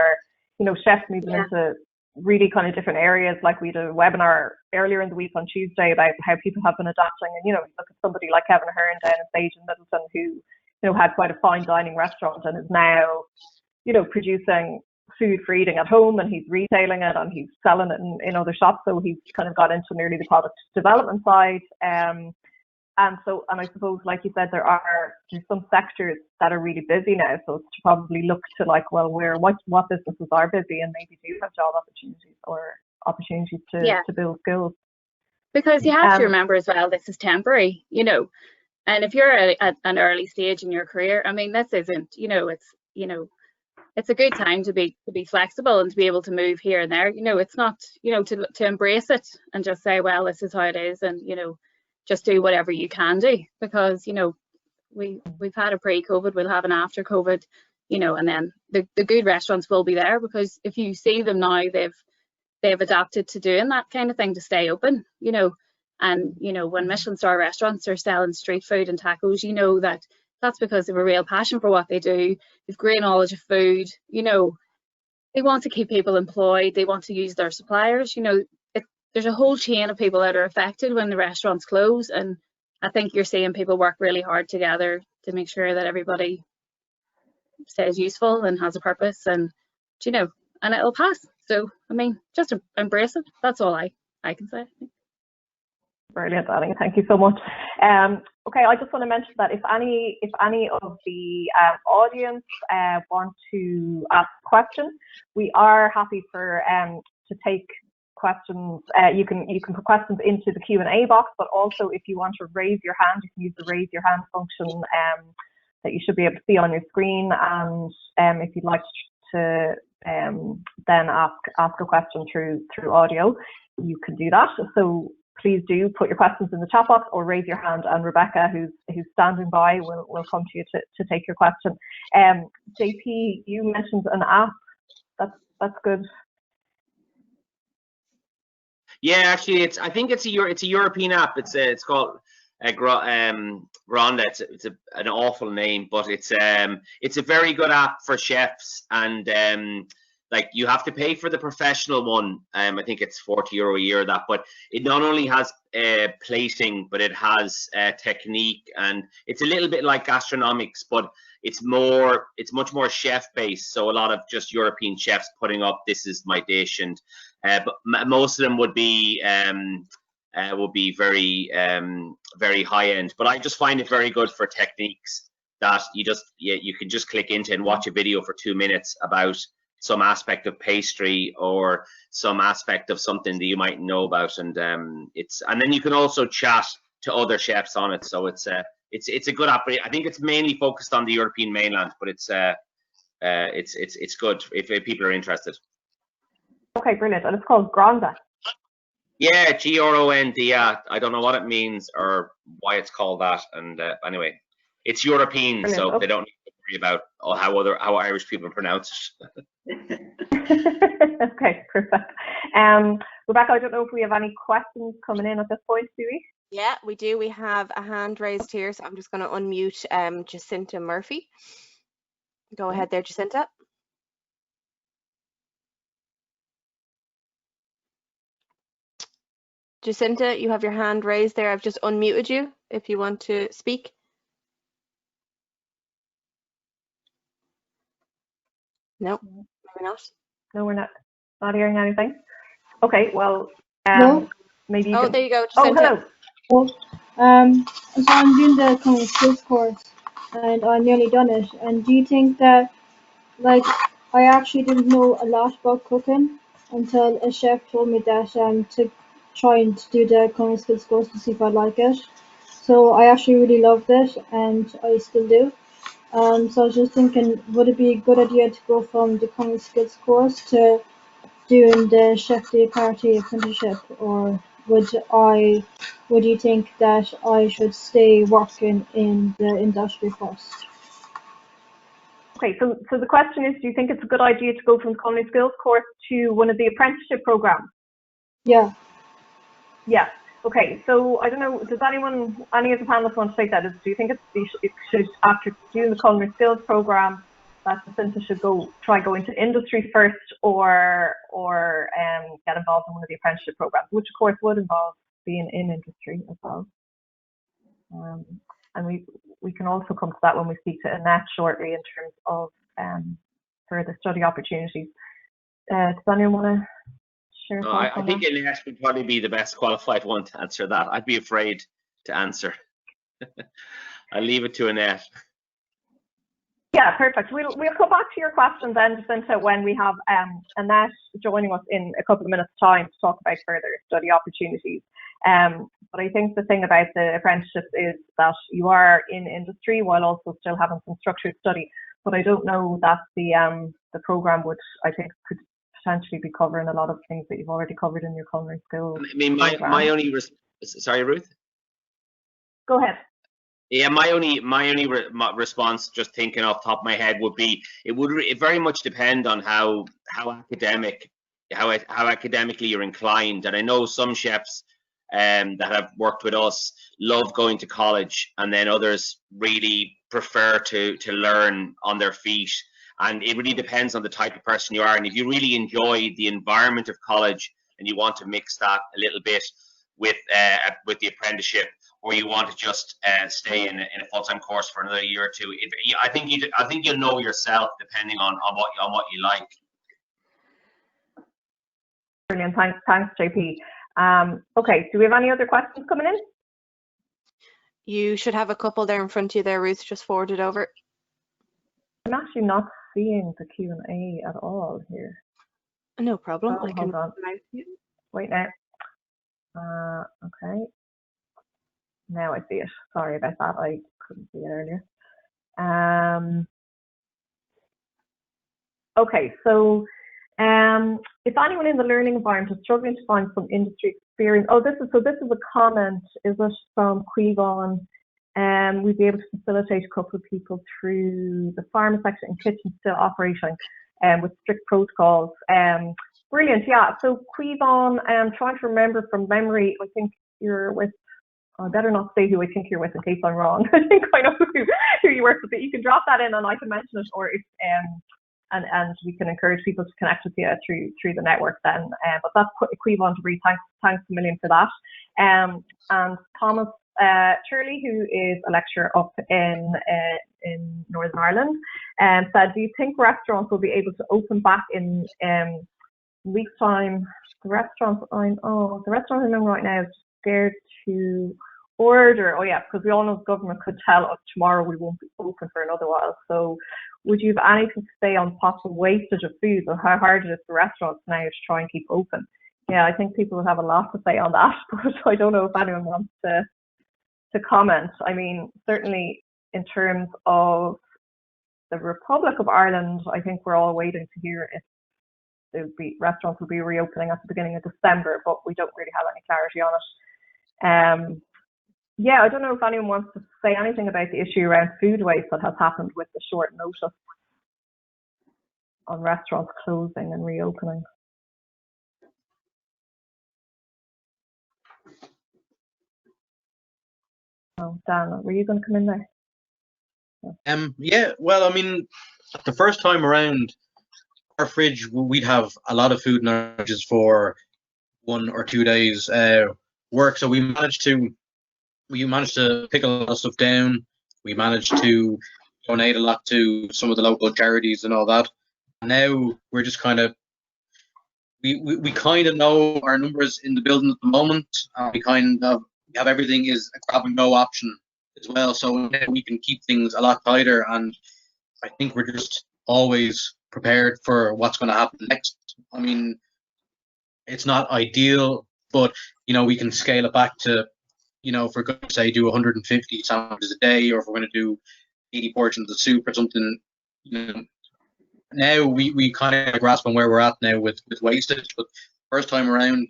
you know, chefs moving into really kind of different areas. Like we did a webinar earlier in the week on Tuesday about how people have been adapting, and you know, look at somebody like Kevin Ahern down in Sage in Middleton, who, you know, had quite a fine dining restaurant and is now, you know, producing food for eating at home, and he's retailing it and he's selling it in other shops. So he's kind of got into nearly the product development side. And I suppose, like you said, there's some sectors that are really busy now. So it's to probably look to like, well, what businesses are busy and maybe do have job opportunities or opportunities to build skills. Because you have to remember as well, this is temporary, you know, and if you're at an early stage in your career, I mean, this isn't, you know, it's a good time to be flexible and to be able to move here and there. You know, it's not, you know, to embrace it and just say, well, this is how it is, and you know, just do whatever you can do, because you know, we've had a pre-COVID, we'll have an after COVID, you know, and then the good restaurants will be there, because if you see them now, they've adapted to doing that kind of thing to stay open, you know. And you know, when Michelin star restaurants are selling street food and tacos, you know that's because they have a real passion for what they do. They've great knowledge of food, you know, they want to keep people employed, they want to use their suppliers, you know. There's a whole chain of people that are affected when the restaurants close, and I think you're seeing people work really hard together to make sure that everybody stays useful and has a purpose, and you know, and it'll pass. So I mean, just embrace it. That's all I can say. Brilliant, Danni. Thank you so much. Okay, I just want to mention that if any of the audience want to ask a question, we are happy to take questions. You can put questions into the Q&A box, but also if you want to raise your hand, you can use the raise your hand function that you should be able to see on your screen. And if you'd like to then ask a question through audio, you can do that. So please do put your questions in the chat box or raise your hand, and Rebecca, who's standing by, will come to you to take your question. JP, you mentioned an app. That's good. Yeah, actually, I think it's a European app. It's called Gronda. It's an awful name, but it's a very good app for chefs, and like you have to pay for the professional one. I think it's €40 a year, that, but it not only has plating, but it has technique, and it's a little bit like gastronomics, but it's much more chef based. So a lot of just European chefs putting up, this is my dish, and but most of them would be very very high end. But I just find it very good for techniques that you can just click into and watch a video for 2 minutes about some aspect of pastry or some aspect of something that you might know about, and then you can also chat to other chefs on it. So it's a good app. I think it's mainly focused on the European mainland, but it's good if people are interested. Okay, brilliant. And it's called Gronda. Yeah, Gronda. I don't know what it means or why it's called that, and anyway, It's European, Brilliant. so Okay. they don't need to worry about how Irish people pronounce it. Okay, perfect. Rebecca, I don't know if we have any questions coming in at this point, do we? Yeah, we do. We have a hand raised here, so I'm just going to unmute Jacinta Murphy. Go ahead there, Jacinta. Jacinta, you have your hand raised there. I've just unmuted you if you want to speak. No, maybe not. No, we're not hearing anything. Okay, well, No. maybe you Oh, can... there you go, Oh, Jacinta. hello. So I'm doing the common skills course, and I nearly done it. And do you think that, like, I actually didn't know a lot about cooking until a chef told me that to try and do the common skills course to see if I like it. So I actually really loved it, and I still do. So I was just thinking, would it be a good idea to go from the common skills course to doing the chef de partie apprenticeship, or would you think that I should stay working in the industry first? Okay, so the question is, do you think it's a good idea to go from the culinary skills course to one of the apprenticeship programs? Yeah. Yeah. Okay, so I don't know, does any of the panelists want to take that? Do you think it should, after doing the culinary skills program, that Jacinta should try going to industry first, or get involved in one of the apprenticeship programs, which of course would involve being in industry as well. And we can also come to that when we speak to Annette shortly in terms of further study opportunities. Does anyone want to share No, thoughts I on think that? Annette would probably be the best qualified one to answer that. I'd be afraid to answer. I'll leave it to Annette. Yeah, perfect. We'll come back to your questions then, Jacinta, when we have Annette joining us in a couple of minutes' time to talk about further study opportunities. But I think the thing about the apprenticeships is that you are in industry while also still having some structured study. But I don't know that the program could potentially be covering a lot of things that you've already covered in your culinary skills. I mean, my only sorry, Ruth. Go ahead. Yeah, my only response, just thinking off the top of my head, would be it very much depend on how academically you're inclined. And I know some chefs that have worked with us love going to college, and then others really prefer to learn on their feet. And it really depends on the type of person you are. And if you really enjoy the environment of college and you want to mix that a little bit with the apprenticeship, or you want to just stay in a full-time course for another year or two, I think you'll know yourself depending on what you like. Brilliant. Thanks, JP. Okay, do we have any other questions coming in? You should have a couple there in front of you there, Ruth. Just forward it over. I'm actually not seeing the Q&A at all here. No problem. Oh, I can hold on. Wait now. Okay. Now I see it. Sorry about that. I couldn't see it earlier. Okay, so if anyone in the learning environment is struggling to find some industry experience, this is a comment, is it, from Cuivon? We'd be able to facilitate a couple of people through the pharma sector and kitchen still operating with strict protocols. Brilliant, yeah. So Cuivon, I'm trying to remember from memory, I think you're with, I better not say who I think you're with in case I'm wrong. I think I know who you work with, but you can drop that in and I can mention it, or if and we can encourage people to connect with you through the network then. But that's Cuivon to Bree. Thanks a million for that. And Thomas Turley, who is a lecturer up in Northern Ireland, said, do you think restaurants will be able to open back in weeks' time? The restaurant I know right now is scared to order. Oh yeah, because we all know the government could tell us tomorrow we won't be open for another while. So would you have anything to say on possible wastage of food, or how hard it is for restaurants now to try and keep open? Yeah, I think people would have a lot to say on that, but I don't know if anyone wants to comment. I mean, certainly in terms of the Republic of Ireland, I think we're all waiting to hear if restaurants will be reopening at the beginning of December, but we don't really have any clarity on it. yeah, I don't know if anyone wants to say anything about the issue around food waste that has happened with the short notice on restaurants closing and reopening. Oh, Dan, were you going to come in there? Yeah, well, I mean, the first time around, our fridge, we'd have a lot of food in our fridges for 1 or 2 days work. So we managed to pick a lot of stuff down. We managed to donate a lot to some of the local charities and all that. Now we're just kind of we kind of know our numbers in the building at the moment. We kind of have everything is a grab and go option as well. So now we can keep things a lot tighter, and I think we're just always prepared for what's going to happen next. I mean, it's not ideal, but we can scale it back to, if we're going to say do 150 sandwiches a day, or if we're going to do 80 portions of soup or something. Now we kind of grasp on where we're at now with wastage. But first time around,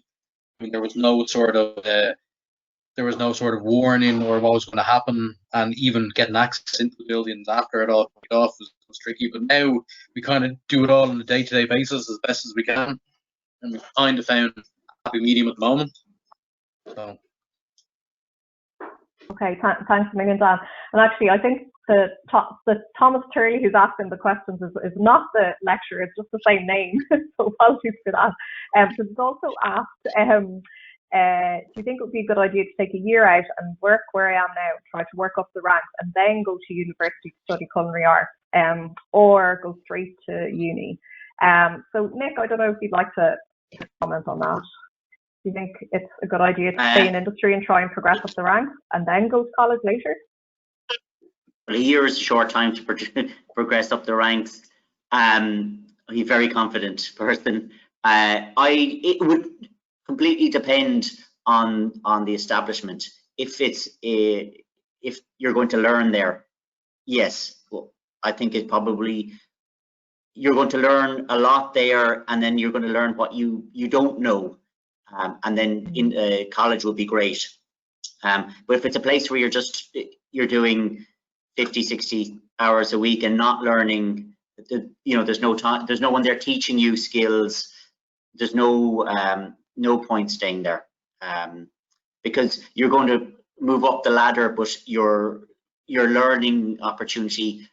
I mean, there was no sort of warning or what was going to happen, and even getting access into the buildings after it all kicked off was tricky. But now we kind of do it all on a day-to-day basis as best as we can, and we've kind of found a happy medium at the moment. So. Okay, thanks a million, Dan. And actually, I think the Thomas Turley who's asking the questions is not the lecturer; it's just the same name. So apologies for that. So he's also asked, do you think it would be a good idea to take a year out and work where I am now, try to work up the ranks, and then go to university to study culinary arts, or go straight to uni? So Nick, I don't know if you'd like to comment on that. Do you think it's a good idea to stay in industry and try and progress up the ranks and then go to college later? Well, a year is a short time to progress up the ranks. I'm a very confident person. It would completely depend on the establishment. If you're going to learn there, yes. Well, I think it probably you're going to learn a lot there, and then you're going to learn what you don't know. And then in college will be great. But if it's a place where you're doing 50, 60 hours a week and not learning, there's no time, there's no one there teaching you skills. There's no point staying there, because you're going to move up the ladder, but your learning opportunity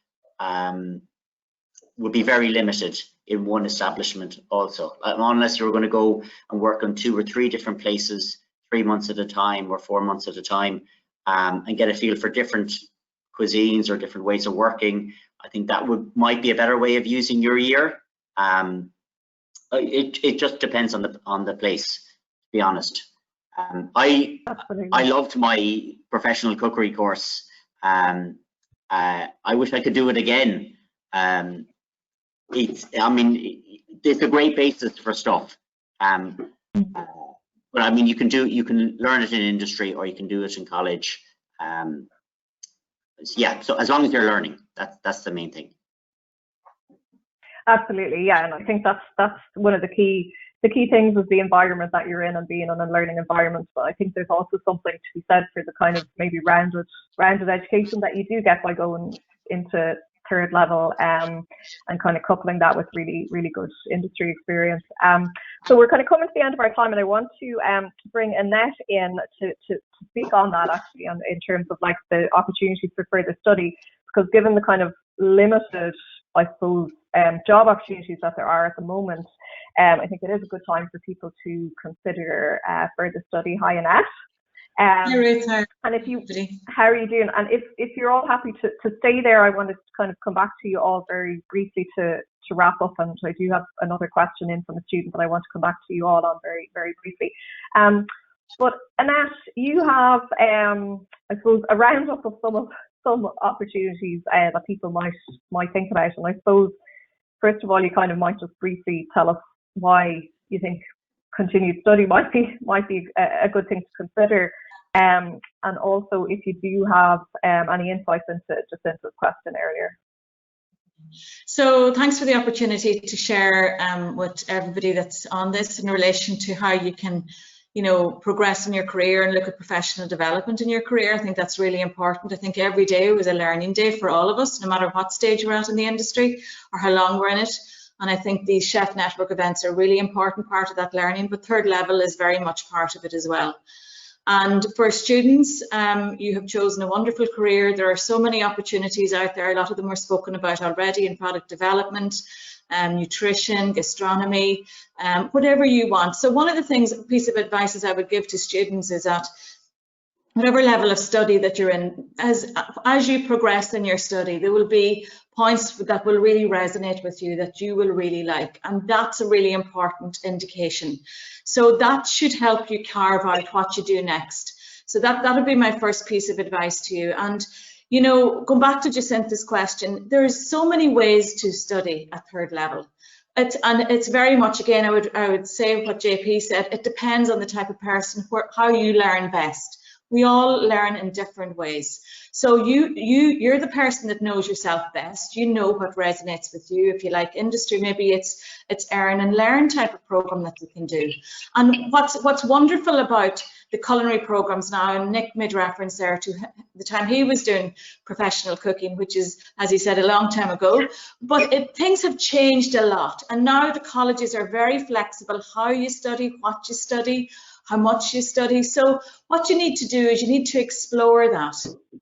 would be very limited in one establishment also, unless you're going to go and work on 2 or 3 different places 3 months at a time or 4 months at a time, and get a feel for different cuisines or different ways of working. I think that might be a better way of using your year. It just depends on the place, to be honest. I loved my professional cookery course. I wish I could do it again. It's a great basis for stuff. But I mean, you can learn it in industry, or you can do it in college. Yeah, so as long as you're learning, that's the main thing. Absolutely, yeah, and I think that's one of the key things is the environment that you're in and being in a learning environment. But I think there's also something to be said for the kind of maybe rounded education that you do get by going into third level, and kind of coupling that with really, really good industry experience. So we're kind of coming to the end of our time, and I want to bring Annette in to speak on that, actually, in terms of like the opportunities for further study, because given the kind of limited, I suppose, job opportunities that there are at the moment, I think it is a good time for people to consider further study. Hi, Annette. And if you, how are you doing? And if you're all happy to stay there, I wanted to kind of come back to you all very briefly to wrap up. And I do have another question in from a student that I want to come back to you all on very, very briefly. But Annette, you have, I suppose, a roundup of some opportunities that people might think about. And I suppose, first of all, you kind of might just briefly tell us why you think continued study might be a good thing to consider, and also if you do have any insights into Jacinta's question earlier. So thanks for the opportunity to share with everybody that's on this in relation to how you can you know, progress in your career and look at professional development in your career. I think that's really important. I think every day was a learning day for all of us, no matter what stage we're at in the industry or how long we're in it. And I think these chef network events are a really important part of that learning, but third level is very much part of it as well. And for students, you have chosen a wonderful career. There are so many opportunities out there. A lot of them were spoken about already in product development, nutrition, gastronomy, whatever you want. So one of the things, piece of advice I would give to students is that whatever level of study that you're in, as you progress in your study, there will be points that will really resonate with you, that you will really like, and that's a really important indication. So that should help you carve out what you do next. So that would be my first piece of advice to you. And you know, going back to Jacinta's question, there's so many ways to study at third level. It's very much, again, I would say what JP said, it depends on the type of person, how you learn best. We all learn in different ways. So you're the person that knows yourself best. You know what resonates with you. If you like industry, maybe it's earn and learn type of program that you can do. And what's wonderful about the culinary programs now, and Nick made reference there to the time he was doing professional cooking, which is, as he said, a long time ago, but things have changed a lot. And now the colleges are very flexible, how you study, what you study, how much you study. So what you need to do is you need to explore that.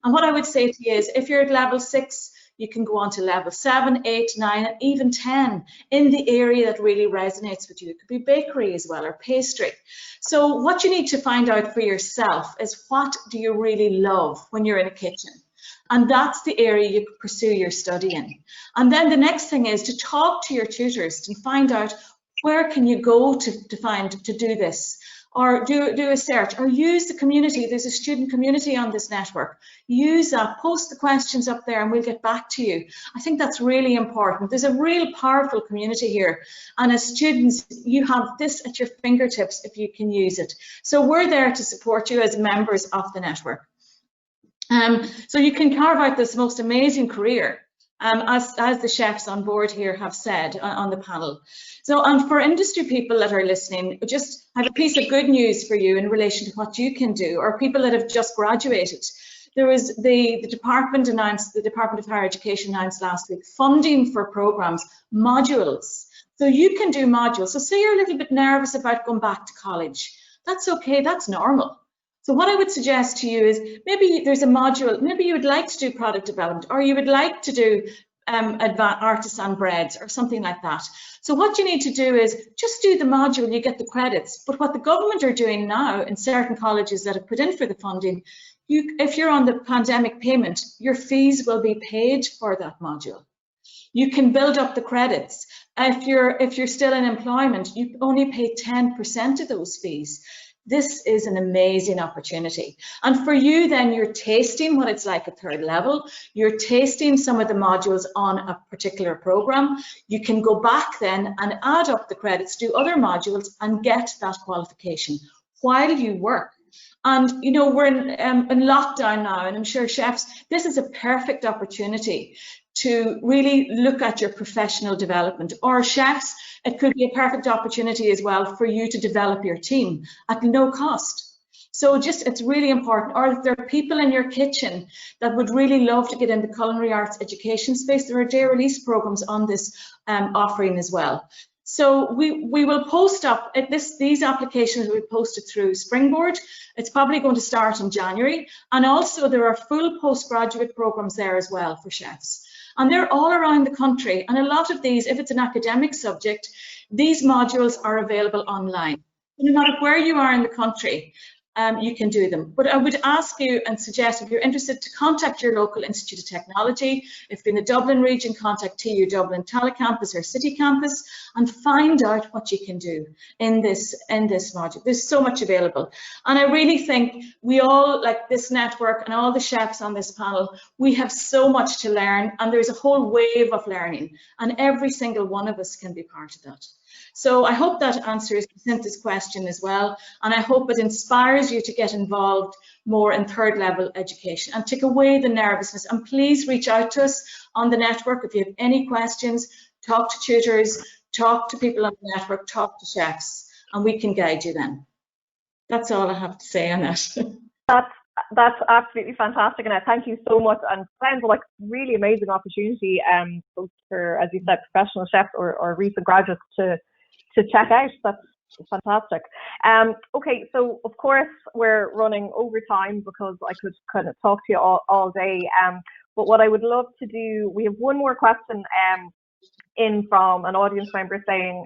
And what I would say to you is, if you're at level 6, you can go on to level 7, 8, 9, and even 10 in the area that really resonates with you. It could be bakery as well, or pastry. So what you need to find out for yourself is, what do you really love when you're in a kitchen? And that's the area you pursue your study in. And then the next thing is to talk to your tutors and find out, where can you go to do this? Or do a search, or use the community. There's a student community on this network. Use that, post the questions up there, and we'll get back to you. I think that's really important. There's a real powerful community here. And as students, you have this at your fingertips if you can use it. So we're there to support you as members of the network. So you can carve out this most amazing career, as the chefs on board here have said on the panel. So, and for industry people that are listening, just have a piece of good news for you in relation to what you can do, or people that have just graduated. There was the Department of Higher Education announced last week funding for programs, modules. So you can do modules. So say you're a little bit nervous about going back to college. That's okay, that's normal. So what I would suggest to you is, maybe there's a module, maybe you would like to do product development, or you would like to do artisan breads or something like that. So what you need to do is just do the module, you get the credits. But what the government are doing now in certain colleges that have put in for the funding, if you're on the pandemic payment, your fees will be paid for that module. You can build up the credits. If you're still in employment, you only pay 10% of those fees. This is an amazing opportunity. And for you then, you're tasting what it's like at third level. You're tasting some of the modules on a particular program. You can go back then and add up the credits, do other modules, and get that qualification while you work. And you know, we're in lockdown now, and I'm sure chefs, this is a perfect opportunity to really look at your professional development. Or chefs, it could be a perfect opportunity as well for you to develop your team at no cost. So just, it's really important. Or if there are people in your kitchen that would really love to get in the culinary arts education space, there are day release programs on this offering as well. So we will post up, these applications will be posted through Springboard. It's probably going to start in January. And also there are full postgraduate programs there as well for chefs. And they're all around the country. And a lot of these, if it's an academic subject, these modules are available online. No matter where you are in the country, you can do them. But I would ask you and suggest, if you're interested, to contact your local Institute of Technology. If you're in the Dublin region, contact TU Dublin Telecampus or City Campus, and find out what you can do in this module. There's so much available. And I really think we all, like this network and all the chefs on this panel, we have so much to learn, and there's a whole wave of learning, and every single one of us can be part of that. So I hope that answers Cynthia's question as well, and I hope it inspires you to get involved more in third level education and take away the nervousness. And please reach out to us on the network if you have any questions. Talk to tutors, talk to people on the network, talk to chefs, and we can guide you then. That's all I have to say on that. That's absolutely fantastic, and thank you so much. And sounds like really amazing opportunity, both for, as you said, professional chefs or recent graduates to check out. That's fantastic. Okay, so of course we're running over time because I could kind of talk to you all day. But what I would love to do, we have one more question in from an audience member saying,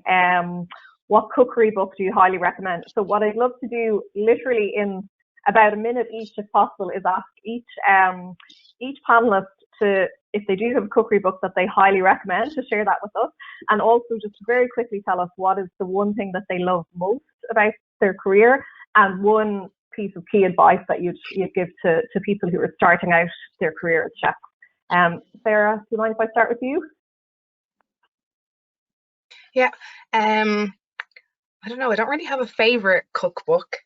what cookery book do you highly recommend? So what I'd love to do, literally in about a minute each, if possible, is ask each panelist to, if they do have a cookery book that they highly recommend, to share that with us, and also just very quickly tell us what is the one thing that they love most about their career, and one piece of key advice that you'd give to people who are starting out their career as chefs. Sarah, do you mind if I start with you? Yeah, I don't know. I don't really have a favorite cookbook.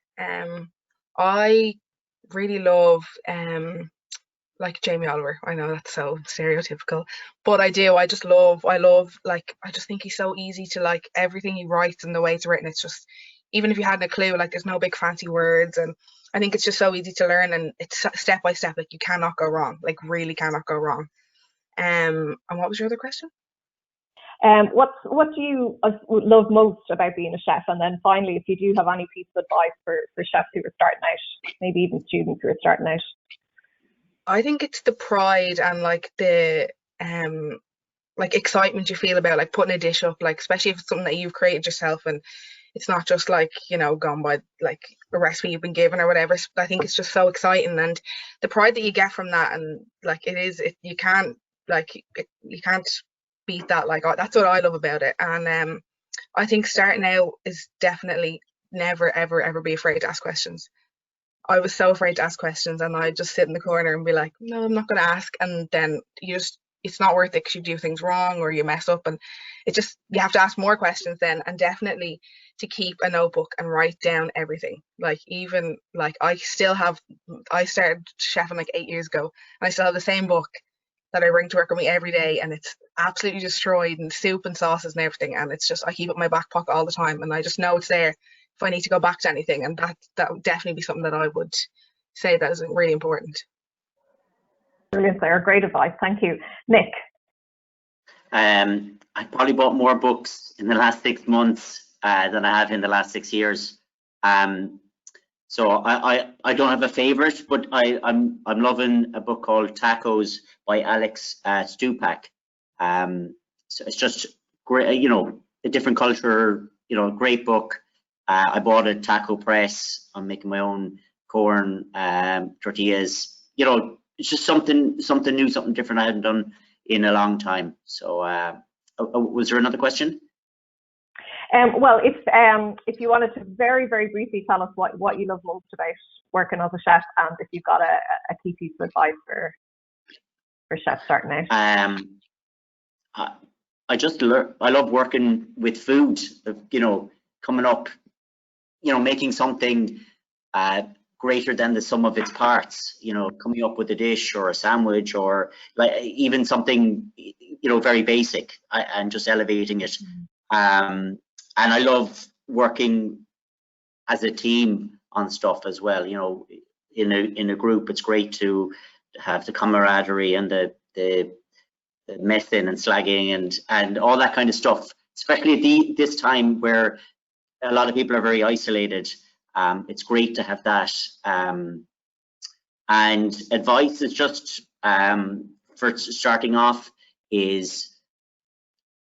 I really love like Jamie Oliver. I know that's so stereotypical, but I do. I love, like, I just think he's so easy to, like, everything he writes and the way it's written. It's just, even if you hadn't a clue, like, there's no big fancy words, and I think it's just so easy to learn, and it's step by step. Like, you cannot go wrong. Like, really cannot go wrong. And what was your other question? What do you love most about being a chef? And then finally, if you do have any piece of advice for chefs who are starting out, maybe even students who are starting out. I think it's the pride and, like, the like, excitement you feel about, like, putting a dish up, like, especially if it's something that you've created yourself and it's not just, like, you know, gone by, like, a recipe you've been given or whatever. I think it's just so exciting, and the pride that you get from that, and, like, you can't beat that. Like, that's what I love about it. And I think starting out is definitely never ever be afraid to ask questions. I was so afraid to ask questions, and I'd just sit in the corner and be like, no, I'm not going to ask, and then it's not worth it because you do things wrong or you mess up, and you have to ask more questions then, and definitely to keep a notebook and write down everything. Like, even, like, I started chefing like 8 years ago, and I still have the same book that I bring to work with me every day, and it's absolutely destroyed, and soup and sauces and everything, and it's just, I keep it in my back pocket all the time, and I just know it's there if I need to go back to anything, and that would definitely be something that I would say that is really important. Brilliant, Sarah. Great advice. Thank you. Nick? I probably bought more books in the last 6 months than I have in the last 6 years. So I don't have a favorite, but I'm loving a book called Tacos by Alex Stupak. So it's just great, you know, a different culture, you know, great book. I bought a taco press. I'm making my own corn tortillas. You know, it's just something new, something different I hadn't done in a long time. So was there another question? Well, if you wanted to very briefly tell us what you love most about working as a chef, and if you've got a key piece of advice for chefs starting out. I love working with food, you know, coming up, you know, making something greater than the sum of its parts, you know, coming up with a dish or a sandwich, or like even something, you know, very basic, and just elevating it. And I love working as a team on stuff as well. You know, in a group, it's great to have the camaraderie and the messing and slagging and all that kind of stuff, especially at this time where a lot of people are very isolated. It's great to have that. And advice is just, for starting off, is,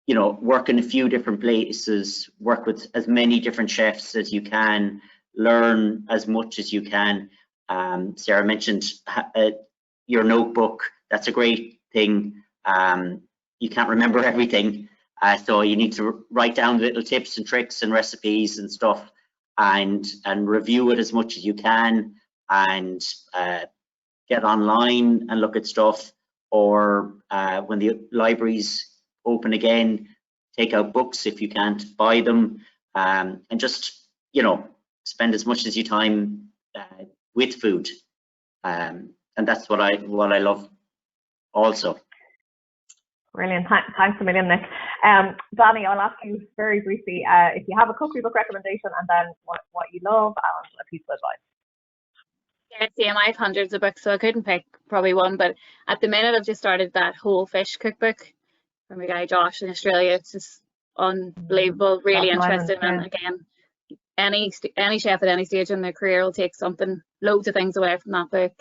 you know, work in a few different places, work with as many different chefs as you can, learn as much as you can. Sarah mentioned your notebook. That's a great thing. You can't remember everything, so you need to write down little tips and tricks and recipes and stuff, and review it as much as you can, and get online and look at stuff, or when the libraries open again, take out books if you can't buy them, and just, you know, spend as much as you time with food, and that's what I love also. Brilliant. Thanks a million, Nick. Danni, I'll ask you very briefly if you have a cookery book recommendation, and then what you love and a piece of advice. Yeah, same. I have hundreds of books, so I couldn't pick probably one. But at the minute, I've just started that whole fish cookbook from my guy Josh in Australia. It's just unbelievable, really interesting. And again, any chef at any stage in their career will take loads of things away from that book.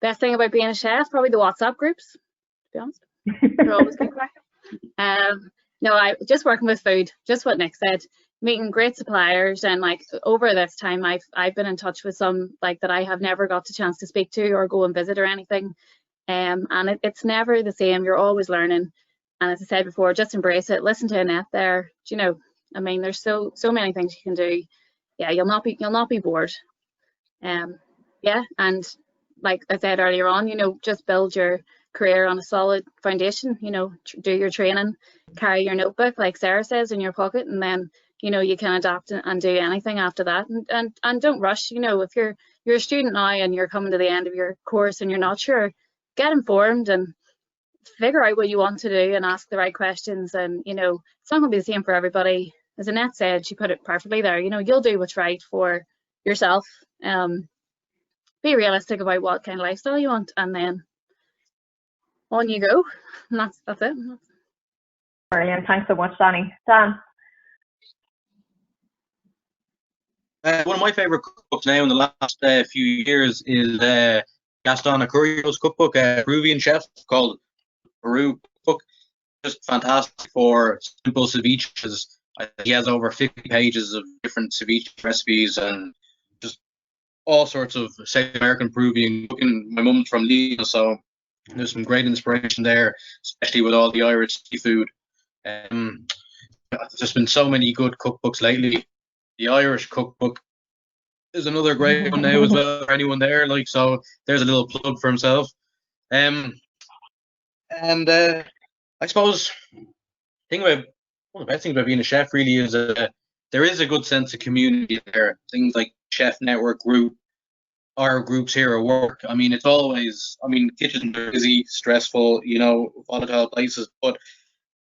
Best thing about being a chef, probably the WhatsApp groups, to be honest. They're always good. No, I just working with food, just what Nick said, meeting great suppliers, and like over this time I've been in touch with some like that I have never got the chance to speak to or go and visit or anything. And it's never the same. You're always learning. And as I said before, just embrace it. Listen to Annette there. You know, I mean, there's so many things you can do. Yeah, you'll not be bored. Yeah, and like I said earlier on, you know, just build your career on a solid foundation. You know, do your training, carry your notebook, like Sarah says, in your pocket, and then you know you can adapt and do anything after that. And don't rush. You know, if you're a student now and you're coming to the end of your course and you're not sure, get informed and figure out what you want to do and ask the right questions. And you know, it's not going to be the same for everybody. As Annette said, she put it perfectly there. You know, you'll do what's right for yourself. Be realistic about what kind of lifestyle you want, and then on you go. And that's it. Brilliant. Thanks so much, Danni. Dan. One of my favourite cookbooks now in the last few years is Gaston Acurio's cookbook, Peruvian chef, called Peru Cookbook. Just fantastic for simple ceviches. He has over 50 pages of different ceviche recipes and just all sorts of South American, Peruvian cooking. My mum's from Lima, so there's some great inspiration there, especially with all the Irish seafood. There's been so many good cookbooks lately. The Irish Cookbook is another great one now as well for anyone there. Like, so there's a little plug for himself. I suppose one of the best things about being a chef really is there is a good sense of community there. Things like Chef Network Group, our groups here at work. I mean, it's always, kitchens are busy, stressful, you know, volatile places, but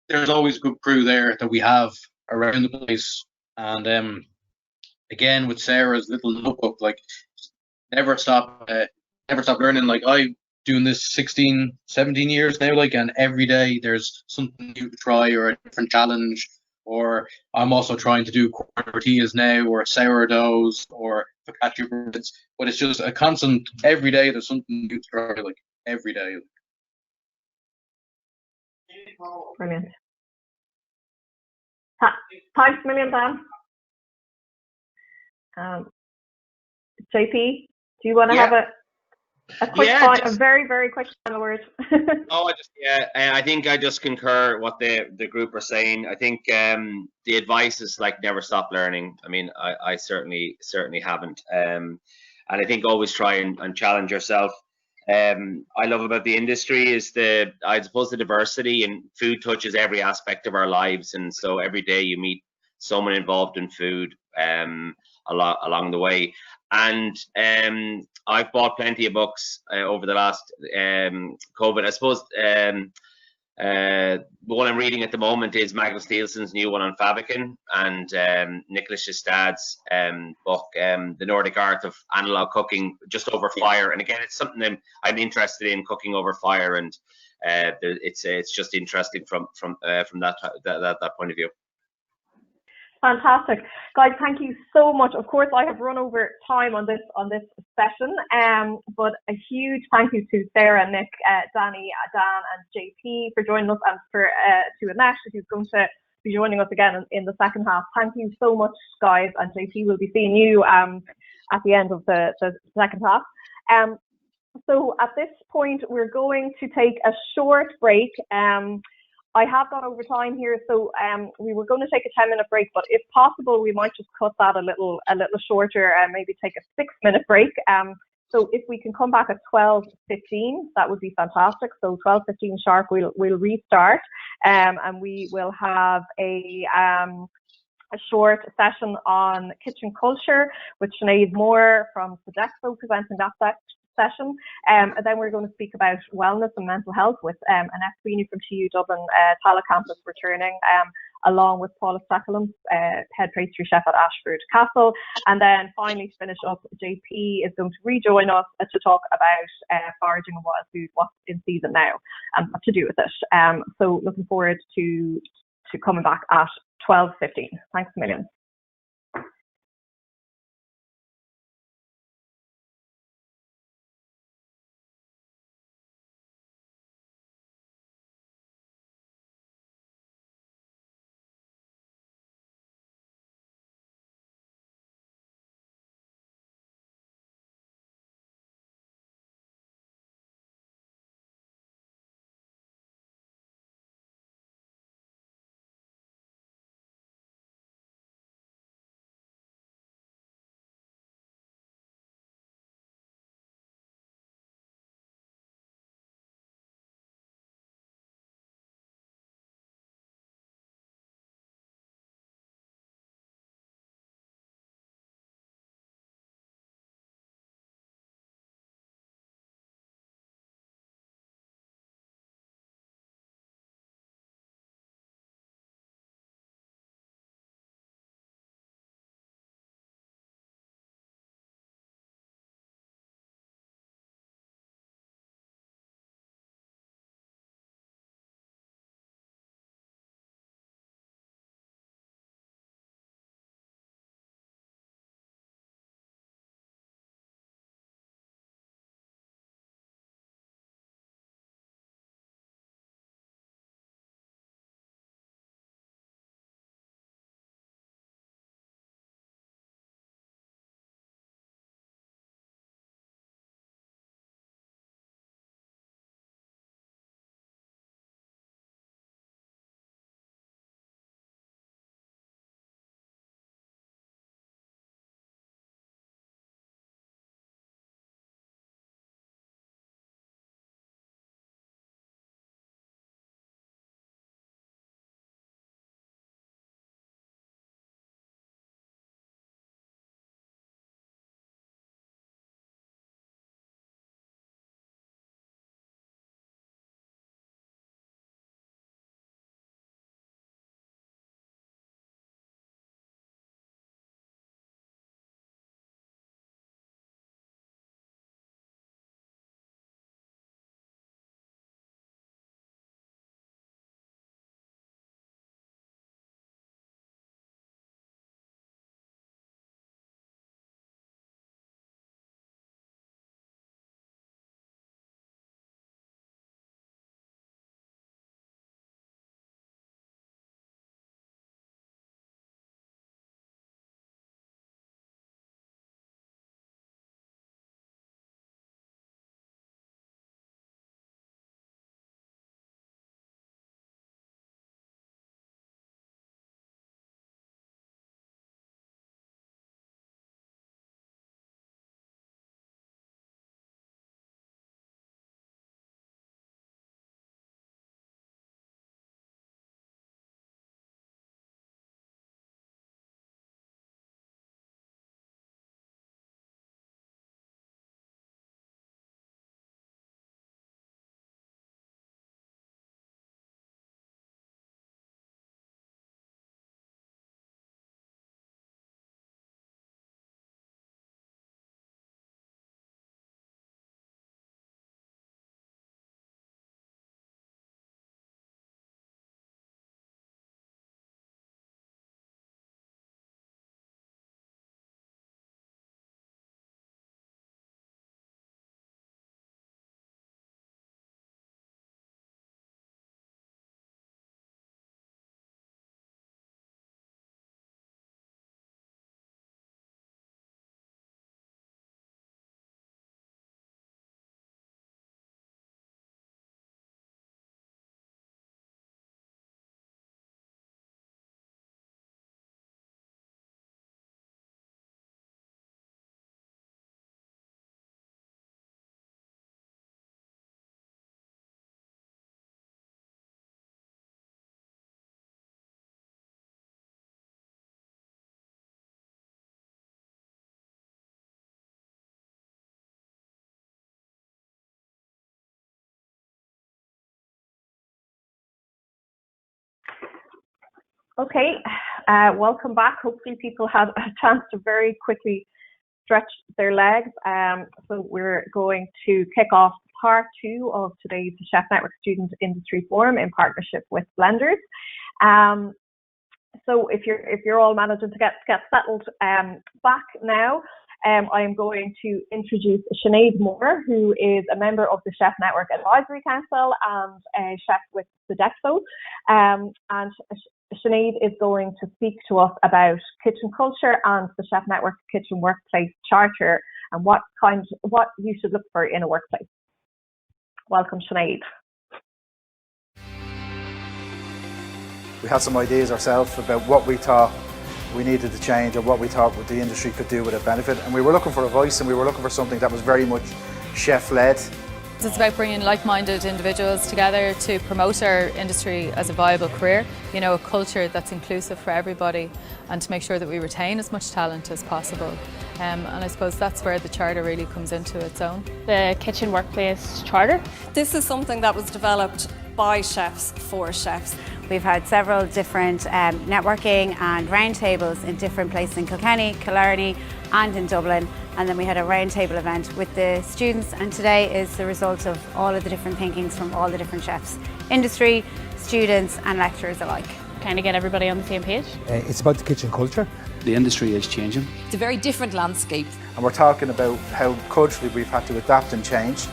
there's always a good crew there that we have around the place. And again, with Sarah's little notebook, like, never stop learning. Like, I'm doing this 16, 17 years now, like, and every day there's something new to try or a different challenge. Or I'm also trying to do corn tortillas now, or sourdoughs, or focaccia breads. But it's just a constant, every day there's something new to try, like, every day. Brilliant. Thanks a million, Dan. JP, do you want to have a quick a very, very quick final word? I think I just concur what the group are saying. I think the advice is like never stop learning. I mean, I certainly haven't. And I think always try and challenge yourself. I love about the industry is I suppose the diversity, and food touches every aspect of our lives, and so every day you meet someone involved in food along the way. And I've bought plenty of books over the last COVID. I suppose the one I'm reading at the moment is Michael Stielson's new one on Faviken, and Nicholas Shistad's book, The Nordic Art of Analog Cooking, just over fire. And again, it's something that I'm interested in, cooking over fire, and it's just interesting from that point of view. Fantastic, guys! Thank you so much. Of course, I have run over time on this session, but a huge thank you to Sarah, Nick, Danni, Dan, and JP for joining us, and to Annette, who's going to be joining us again in the second half. Thank you so much, guys, and JP will be seeing you at the end of the second half. So at this point, we're going to take a short break. I have gone over time here, so we were going to take a 10-minute break, but if possible, we might just cut that a little shorter and maybe take a 6-minute break. So if we can come back at 12:15, that would be fantastic. So 12:15 sharp, we'll restart, and we will have a short session on kitchen culture with Sinead Moore from Sodexo presenting that session. And then we're going to speak about wellness and mental health with Annette Sweeney from TU Dublin Tala campus returning, along with Paula Sackalum, head pastry chef at Ashford Castle. And then finally, to finish up, JP is going to rejoin us to talk about foraging and wild food, what's in season now, and what to do with it. So looking forward to coming back at 12:15. Thanks a million. Okay, welcome back. Hopefully people had a chance to very quickly stretch their legs. So we're going to kick off part 2 of today's Chef Network Student Industry Forum in partnership with Blenders. So if you're all managing to get settled back now, I am going to introduce Sinead Moore, who is a member of the Chef Network Advisory Council and a chef with Sodexo. And Sinead is going to speak to us about kitchen culture and the Chef Network Kitchen Workplace Charter and what you should look for in a workplace. Welcome, Sinead. We had some ideas ourselves about what we thought we needed to change or what we thought the industry could do with a benefit, and we were looking for a voice and we were looking for something that was very much chef-led. It's about bringing like-minded individuals together to promote our industry as a viable career, you know, a culture that's inclusive for everybody, and to make sure that we retain as much talent as possible. And I suppose that's where the charter really comes into its own. The Kitchen Workplace Charter. This is something that was developed by chefs for chefs. We've had several different networking and roundtables in different places in Kilkenny, Culinary and in Dublin. And then we had a roundtable event with the students, and today is the result of all of the different thinkings from all the different chefs, industry, students and lecturers alike. Kind of get everybody on the same page. It's about the kitchen culture. The industry is changing. It's a very different landscape. And we're talking about how culturally we've had to adapt and change.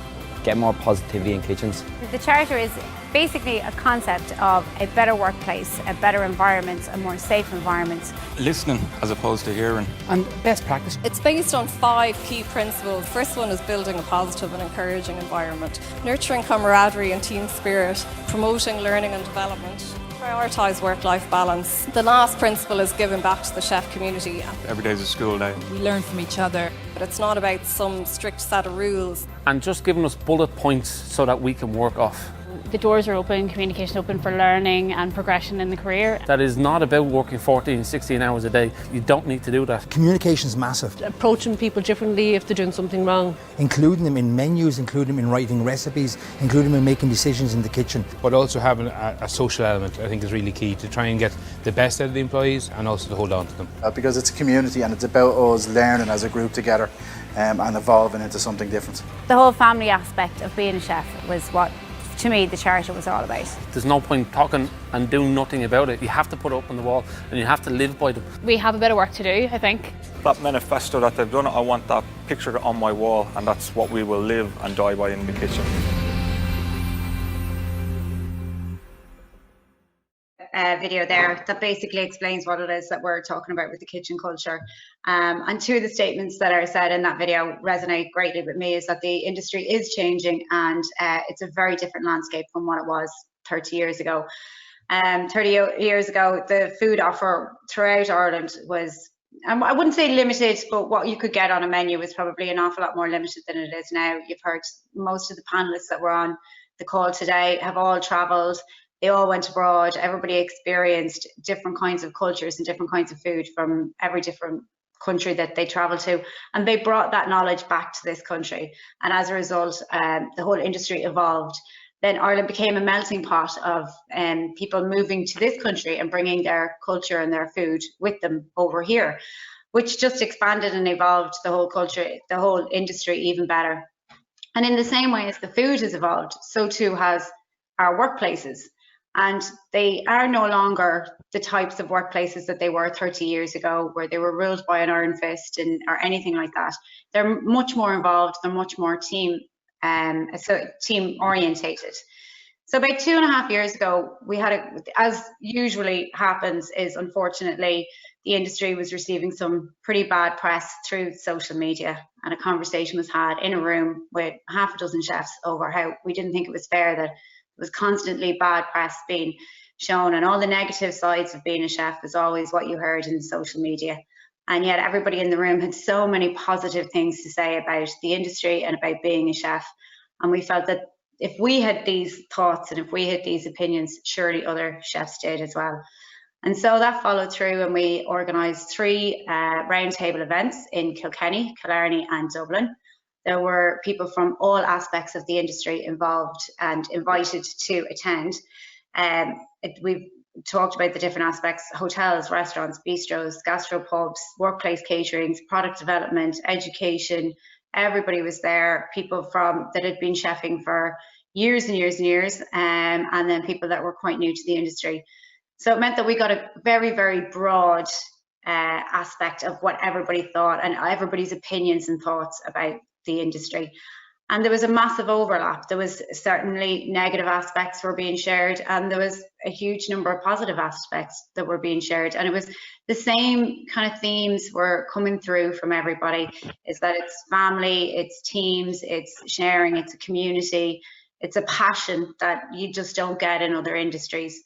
Get more positivity in kitchens. The charter is basically a concept of a better workplace, a better environment, a more safe environment. Listening as opposed to hearing. And best practice. It's based on 5 key principles. First one is building a positive and encouraging environment, nurturing camaraderie and team spirit, promoting learning and development, prioritise work-life balance. The last principle is giving back to the chef community. Every day is a school day. We learn from each other. But it's not about some strict set of rules. And just giving us bullet points so that we can work off. The doors are open, communication open for learning and progression in the career. That is not about working 14, 16 hours a day. You don't need to do that. Communication's massive. Approaching people differently if they're doing something wrong. Including them in menus, including them in writing recipes, including them in making decisions in the kitchen. But also having a social element, I think, is really key to try and get the best out of the employees and also to hold on to them. Because it's a community and it's about us learning as a group together and evolving into something different. The whole family aspect of being a chef was what, to me, the charter was all about. There's no point talking and doing nothing about it. You have to put it up on the wall and you have to live by them. We have a bit of work to do, I think. That manifesto that they've done, I want that pictured on my wall, and that's what we will live and die by in the kitchen. Video there that basically explains what it is that we're talking about with the kitchen culture. And 2 of the statements that are said in that video resonate greatly with me is that the industry is changing, and it's a very different landscape from what it was 30 years ago. 30 years ago, the food offer throughout Ireland was, I wouldn't say limited, but what you could get on a menu was probably an awful lot more limited than it is now. You've heard most of the panelists that were on the call today have all travelled. They all went abroad. Everybody experienced different kinds of cultures and different kinds of food from every different country that they traveled to, and they brought that knowledge back to this country. And as a result, the whole industry evolved. Then Ireland became a melting pot of people moving to this country and bringing their culture and their food with them over here, which just expanded and evolved the whole culture, the whole industry even better. And in the same way as the food has evolved, so too has our workplaces. And they are no longer the types of workplaces that they were 30 years ago, where they were ruled by an iron fist or anything like that. They're much more involved. They're much more team orientated. So about 2.5 years ago, we had, as usually happens, is unfortunately the industry was receiving some pretty bad press through social media, and a conversation was had in a room with 6 chefs over how we didn't think it was fair that was constantly bad press being shown, and all the negative sides of being a chef was always what you heard in social media. And yet everybody in the room had so many positive things to say about the industry and about being a chef. And we felt that if we had these thoughts and if we had these opinions, surely other chefs did as well. And so that followed through, and we organised 3 roundtable events in Kilkenny, Killarney and Dublin. There were people from all aspects of the industry involved and invited to attend. talked about the different aspects: hotels, restaurants, bistros, gastropubs, workplace caterings, product development, education. Everybody was there, people that had been chefing for years and years and years, and then people that were quite new to the industry. So it meant that we got a very, very broad aspect of what everybody thought and everybody's opinions and thoughts about the industry. And there was a massive overlap. There was certainly negative aspects were being shared, and there was a huge number of positive aspects that were being shared. And it was the same kind of themes were coming through from everybody, is that it's family, it's teams, it's sharing, it's a community, it's a passion that you just don't get in other industries.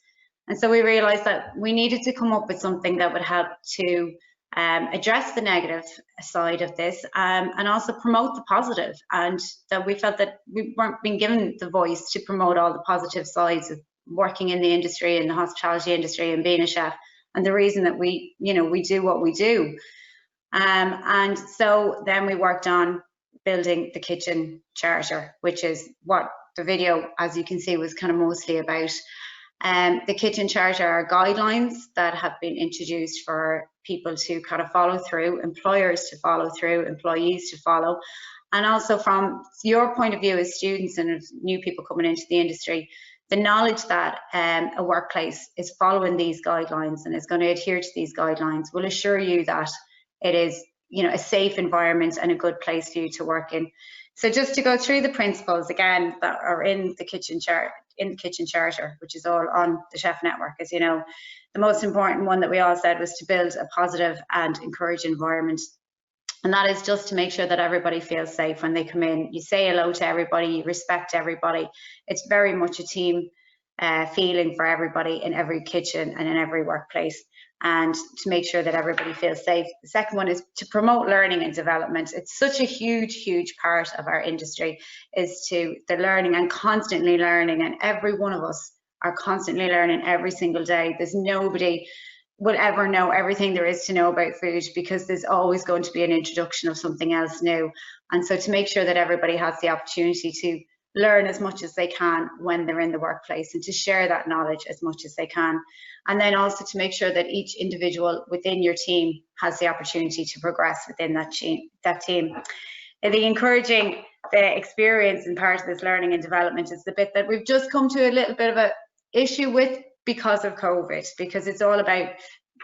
And so we realized that we needed to come up with something that would help to address the negative side of this, and also promote the positive, and that we felt that we weren't being given the voice to promote all the positive sides of working in the industry, in the hospitality industry, and being a chef, and the reason that we do what we do. And so then we worked on building the kitchen charter, which is what the video, as you can see, was kind of mostly about. The kitchen charter are guidelines that have been introduced for people to kind of follow through, employers to follow through, employees to follow, and also from your point of view as students and as new people coming into the industry, the knowledge that a workplace is following these guidelines and is going to adhere to these guidelines will assure you that it is, a safe environment and a good place for you to work in. So just to go through the principles again that are in the kitchen charter, which is all on the Chef Network, as you know, the most important one that we all said was to build a positive and encouraging environment. And that is just to make sure that everybody feels safe when they come in. You say hello to everybody, you respect everybody. It's very much a team feeling for everybody in every kitchen and in every workplace, and to make sure that everybody feels safe. The second one is to promote learning and development. It's such a huge part of our industry, is to the learning and constantly learning, and every one of us are constantly learning every single day. There's nobody will ever know everything there is to know about food, because there's always going to be an introduction of something else new. And so to make sure that everybody has the opportunity to learn as much as they can when they're in the workplace, and to share that knowledge as much as they can. And then also to make sure that each individual within your team has the opportunity to progress within that team. The encouraging the experience and part of this learning and development is the bit that we've just come to a little bit of a issue with because of COVID, because it's all about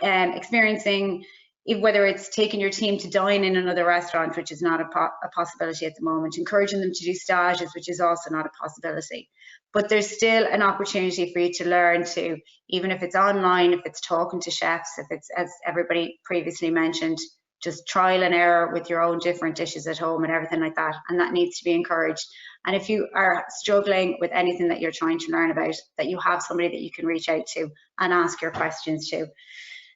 experiencing, whether it's taking your team to dine in another restaurant, which is not a possibility at the moment, encouraging them to do stages, which is also not a possibility. But there's still an opportunity for you to learn to, even if it's online, if it's talking to chefs, if it's, as everybody previously mentioned, just trial and error with your own different dishes at home and everything like that. And that needs to be encouraged. And if you are struggling with anything that you're trying to learn about, that you have somebody that you can reach out to and ask your questions to.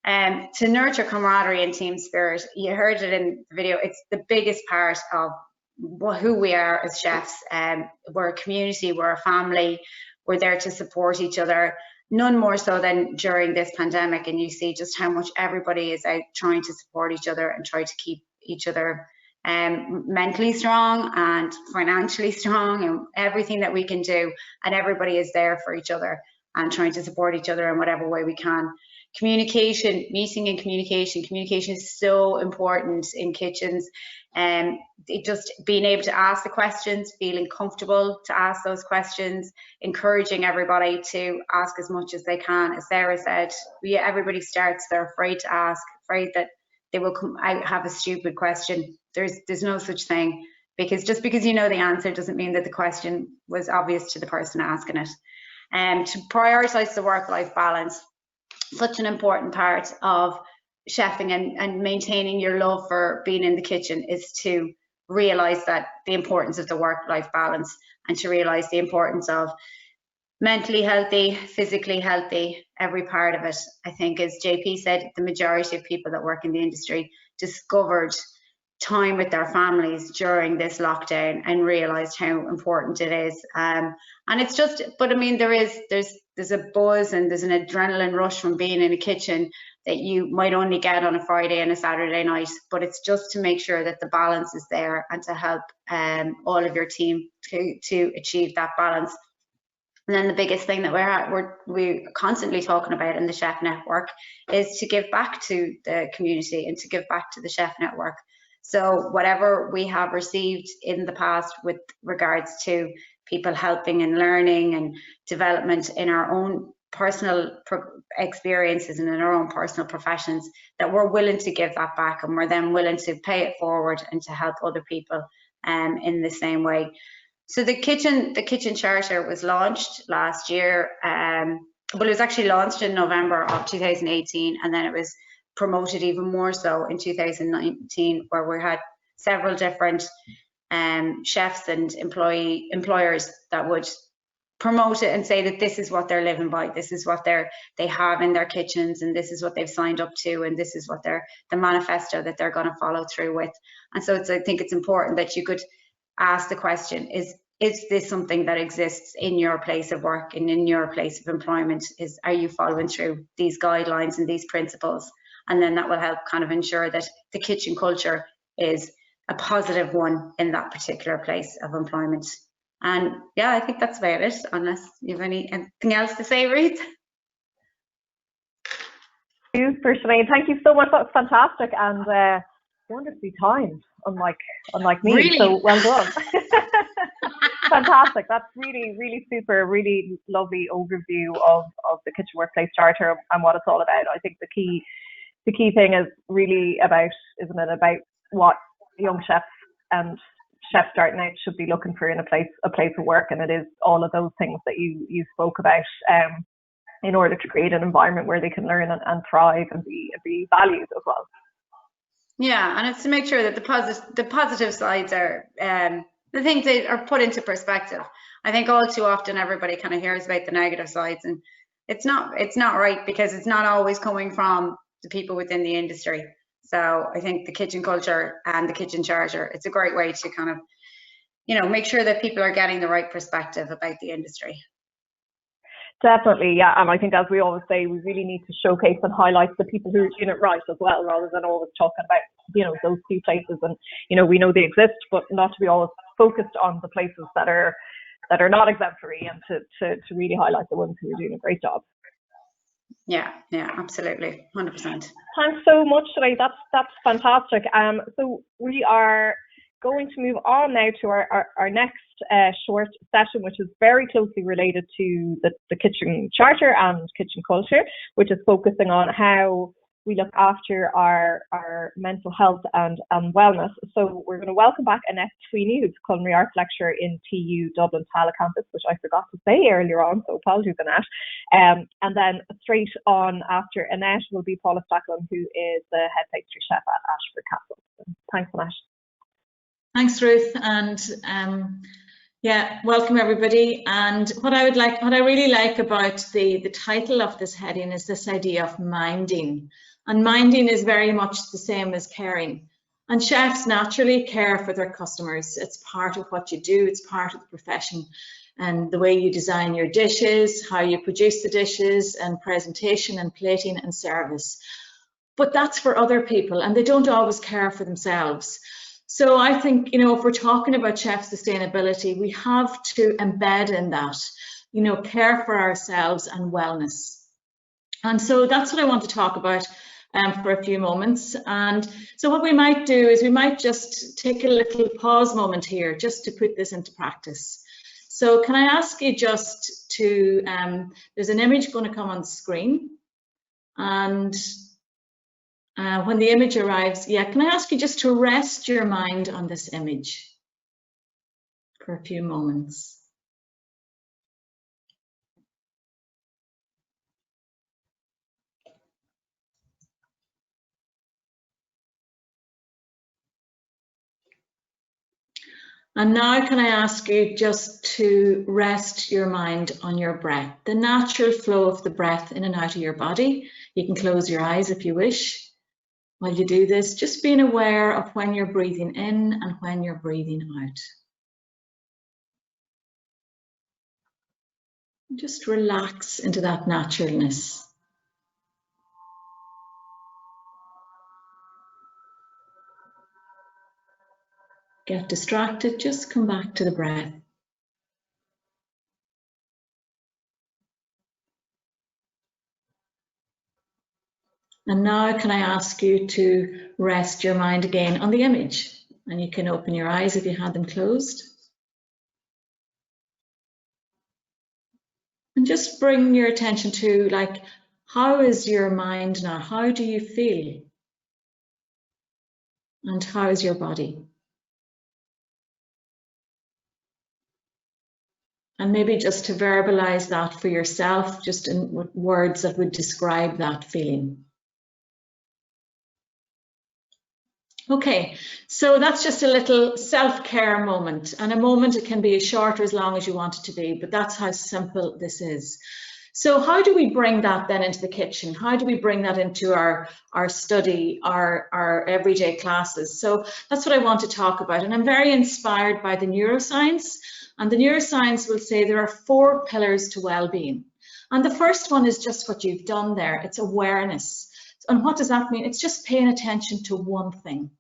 To nurture camaraderie and team spirit, you heard it in the video, it's the biggest part of who we are as chefs. We're a community, we're a family, we're there to support each other, none more so than during this pandemic. And you see just how much everybody is out trying to support each other and try to keep each other mentally strong and financially strong, and everything that we can do. And everybody is there for each other and trying to support each other in whatever way we can. Communication, meeting and communication. Communication is so important in kitchens. Just being able to ask the questions, feeling comfortable to ask those questions, encouraging everybody to ask as much as they can. As Sarah said, everybody starts, they're afraid to ask, afraid that they will come out have a stupid question. There's no such thing, because just because you know the answer doesn't mean that the question was obvious to the person asking it. To prioritise the work-life balance, such an important part of chefing and maintaining your love for being in the kitchen, is to realise that the importance of the work-life balance, and to realise the importance of mentally healthy, physically healthy, every part of it. I think, as JP said, the majority of people that work in the industry discovered time with their families during this lockdown and realised how important it is. And it's just, but I mean, there's a buzz and there's an adrenaline rush from being in a kitchen that you might only get on a Friday and a Saturday night, but it's just to make sure that the balance is there and to help all of your team to achieve that balance. And then the biggest thing that we're constantly talking about in the Chef Network is to give back to the community and to give back to the Chef Network. So whatever we have received in the past with regards to people helping and learning and development in our own personal experiences and in our own personal professions, that we're willing to give that back, and we're then willing to pay it forward and to help other people in the same way. So the kitchen charter was launched last year. Well, it was actually launched in November of 2018, and then it was promoted even more so in 2019, where we had several different chefs and employers that would promote it and say that this is what they're living by, this is what they have in their kitchens, and this is what they've signed up to, and this is what the manifesto that they're going to follow through with. And so I think it's important that you could ask the question, is this something that exists in your place of work and in your place of employment? Are you following through these guidelines and these principles? And then that will help kind of ensure that the kitchen culture is a positive one in that particular place of employment. And yeah, I think that's about it, unless you have anything else to say, Ruth. Thank you, Sinead. Thank you so much. That was fantastic and wonderfully timed, unlike me. Really? So well done. Fantastic. That's really super, really lovely overview of the Kitchen Workplace Charter and what it's all about. I think the key thing is really about, isn't it, about what young chefs and chefs starting out should be looking for in a place of work, and it is all of those things that you spoke about in order to create an environment where they can learn and thrive and be valued as well. Yeah, and it's to make sure that the positive sides are the things that are put into perspective. I think all too often everybody kind of hears about the negative sides, and it's not right, because it's not always coming from the people within the industry. So I think the kitchen culture and the kitchen charter, it's a great way to kind of, make sure that people are getting the right perspective about the industry. Definitely, yeah. And I think, as we always say, we really need to showcase and highlight the people who are doing it right as well, rather than always talking about, those few places. And, we know they exist, but not to be always focused on the places that are not exemplary, and to really highlight the ones who are doing a great job. Yeah, absolutely, 100%. Thanks so much, Sinead. That's fantastic. So we are going to move on now to our next short session, which is very closely related to the kitchen charter and kitchen culture, which is focusing on how we look after our mental health and wellness. So we're going to welcome back Annette Sweeney, who's a culinary arts lecturer in TU Dublin Tala campus, which I forgot to say earlier on, so apologies, Annette. And then straight on after Annette will be Paula Stacklin, who is the head pastry chef at Ashford Castle. So thanks, Annette. Thanks, Ruth, and welcome everybody. And what I really like about the title of this heading is this idea of minding. And minding is very much the same as caring. And chefs naturally care for their customers. It's part of what you do, it's part of the profession. And the way you design your dishes, how you produce the dishes, and presentation and plating and service. But that's for other people, and they don't always care for themselves. So I think, if we're talking about chef sustainability, we have to embed in that, care for ourselves and wellness. And so that's what I want to talk about for a few moments. And so what we might do is we might just take a little pause moment here just to put this into practice. So can I ask you just to, there's an image going to come on the screen, and when the image arrives, can I ask you just to rest your mind on this image for a few moments? And now can I ask you just to rest your mind on your breath, the natural flow of the breath in and out of your body. You can close your eyes if you wish. While you do this, just being aware of when you're breathing in and when you're breathing out. Just relax into that naturalness. Get distracted, just come back to the breath. And now can I ask you to rest your mind again on the image? And you can open your eyes if you had them closed. And just bring your attention to, like, how is your mind now? How do you feel? And how is your body? And maybe just to verbalize that for yourself, just in words that would describe that feeling. Okay, so that's just a little self-care moment, and a moment, it can be as short or as long as you want it to be, but that's how simple this is. So how do we bring that then into the kitchen? How do we bring that into our study, our everyday classes? So that's what I want to talk about, and I'm very inspired by the neuroscience, and the neuroscience will say there are 4 pillars to well-being. And the first one is just what you've done there, it's awareness. And what does that mean? It's just paying attention to one thing.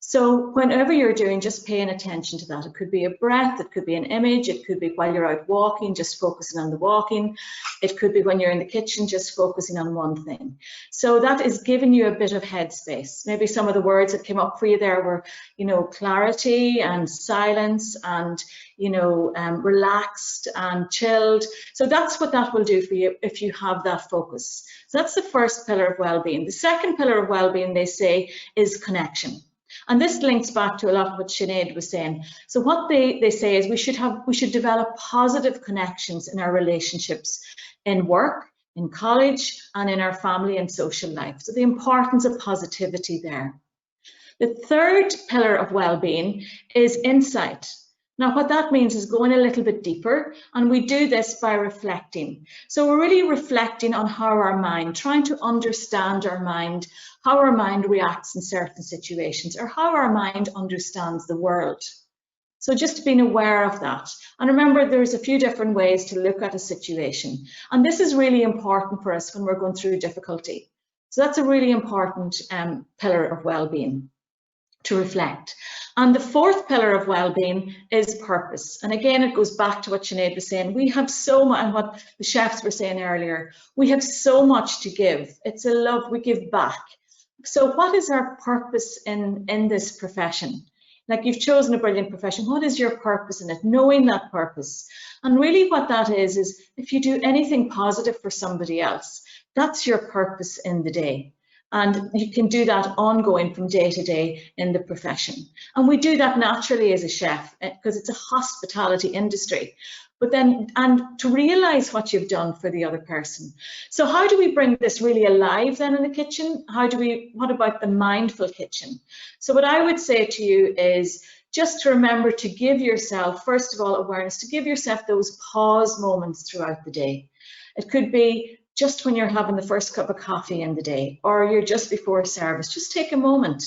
So whenever you're doing, just paying attention to that. It could be a breath, it could be an image, it could be while you're out walking, just focusing on the walking. It could be when you're in the kitchen, just focusing on one thing. So that is giving you a bit of headspace. Maybe some of the words that came up for you there were, you know, clarity and silence and, you know, relaxed and chilled. So that's what that will do for you if you have that focus. So that's the first pillar of well-being. The second pillar of well-being, they say, is connection. And this links back to a lot of what Sinead was saying. So what they say is we should develop positive connections in our relationships in work, in college, and in our family and social life. So the importance of positivity there. The third pillar of well-being is insight. Now, what that means is going a little bit deeper, and we do this by reflecting. So we're really reflecting on how our mind, trying to understand our mind, how our mind reacts in certain situations, or how our mind understands the world. So just being aware of that. And remember, there's a few different ways to look at a situation. And this is really important for us when we're going through difficulty. So that's a really important pillar of well-being, to reflect. And the fourth pillar of well-being is purpose. And again, it goes back to what Sinead was saying. We have so much, and what the chefs were saying earlier, we have so much to give. It's a love, we give back. So what is our purpose in this profession? Like, you've chosen a brilliant profession. What is your purpose in it? Knowing that purpose. And really what that is if you do anything positive for somebody else, that's your purpose in the day. And you can do that ongoing from day to day in the profession. And we do that naturally as a chef because it's a hospitality industry. But then, and to realize what you've done for the other person. So how do we bring this really alive then in the kitchen? What about the mindful kitchen? So what I would say to you is just to remember to give yourself, first of all, awareness, to give yourself those pause moments throughout the day. It could be just when you're having the first cup of coffee in the day, or you're just before service, just take a moment.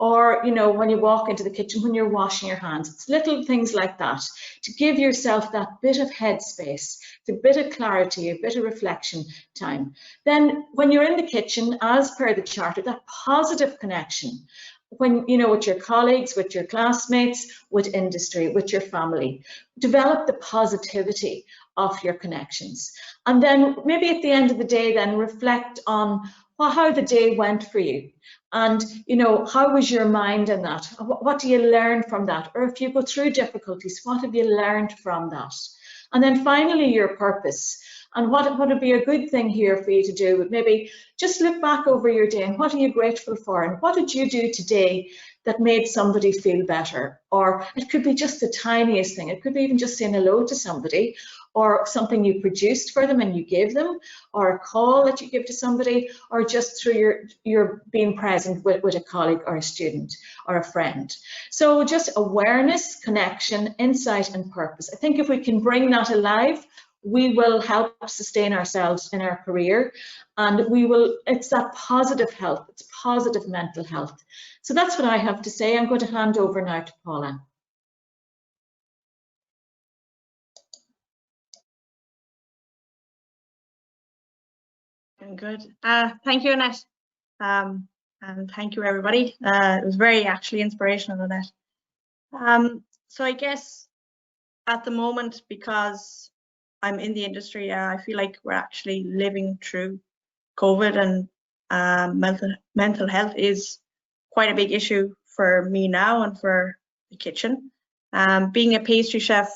Or, you know, when you walk into the kitchen, when you're washing your hands, it's little things like that, to give yourself that bit of headspace, a bit of clarity, a bit of reflection time. Then when you're in the kitchen, as per the charter, that positive connection, when, you know, with your colleagues, with your classmates, with industry, with your family, develop the positivity of your connections. And then maybe at the end of the day, then reflect on how the day went for you. And, you know, how was your mind in that? What do you learn from that? Or if you go through difficulties, what have you learned from that? And then finally, your purpose. And what would be a good thing here for you to do would maybe just look back over your day and what are you grateful for? And what did you do today that made somebody feel better? Or it could be just the tiniest thing. It could be even just saying hello to somebody, or something you produced for them and you gave them, or a call that you give to somebody, or just through your being present with a colleague or a student or a friend. So just awareness, connection, insight and purpose. I think if we can bring that alive, we will help sustain ourselves in our career, and it's that positive health, it's positive mental health. So that's what I have to say. I'm going to hand over now to Paula. Good. Thank you, Annette. And thank you, everybody. It was very actually inspirational, Annette. So I guess at the moment, because I'm in the industry, I feel like we're actually living through COVID, and mental health is quite a big issue for me now and for the kitchen. Being a pastry chef,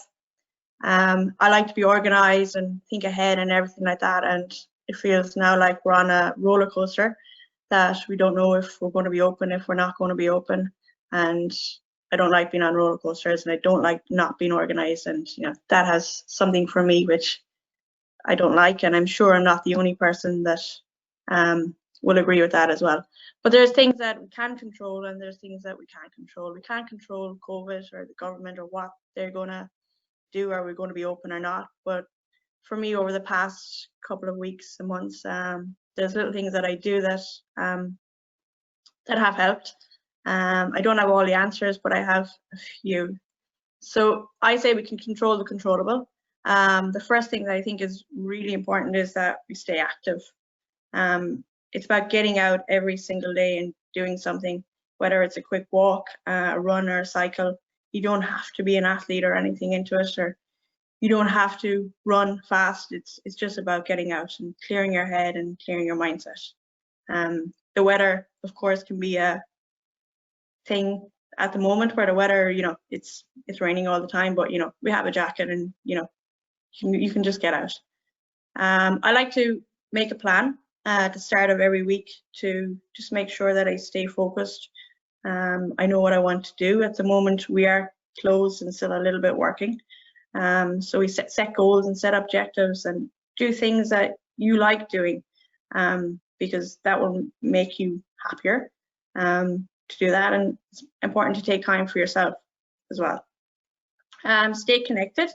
I like to be organized and think ahead and everything like that, and it feels now like we're on a roller coaster that we don't know if we're going to be open, if we're not going to be open, and I don't like being on roller coasters, and I don't like not being organized, and that has something for me which I don't like, and I'm sure I'm not the only person that will agree with that as well. But there's things that we can control and there's things that we can't control. We can't control COVID or the government or what they're going to do, are we going to be open or not. But for me, over the past couple of weeks and months, there's little things that I do that that have helped. I don't have all the answers, but I have a few. So I say we can control the controllable. The first thing that I think is really important is that we stay active. It's about getting out every single day and doing something, whether it's a quick walk, a run or a cycle. You don't have to be an athlete or anything into it, or you don't have to run fast. It's just about getting out and clearing your head and clearing your mindset. The weather, of course, can be a thing at the moment where the weather, it's raining all the time, but we have a jacket and you can just get out. I like to make a plan at the start of every week to just make sure that I stay focused. I know what I want to do. At the moment, we are closed and still a little bit working. So we set goals and set objectives and do things that you like doing, because that will make you happier to do that. And it's important to take time for yourself as well. Stay connected.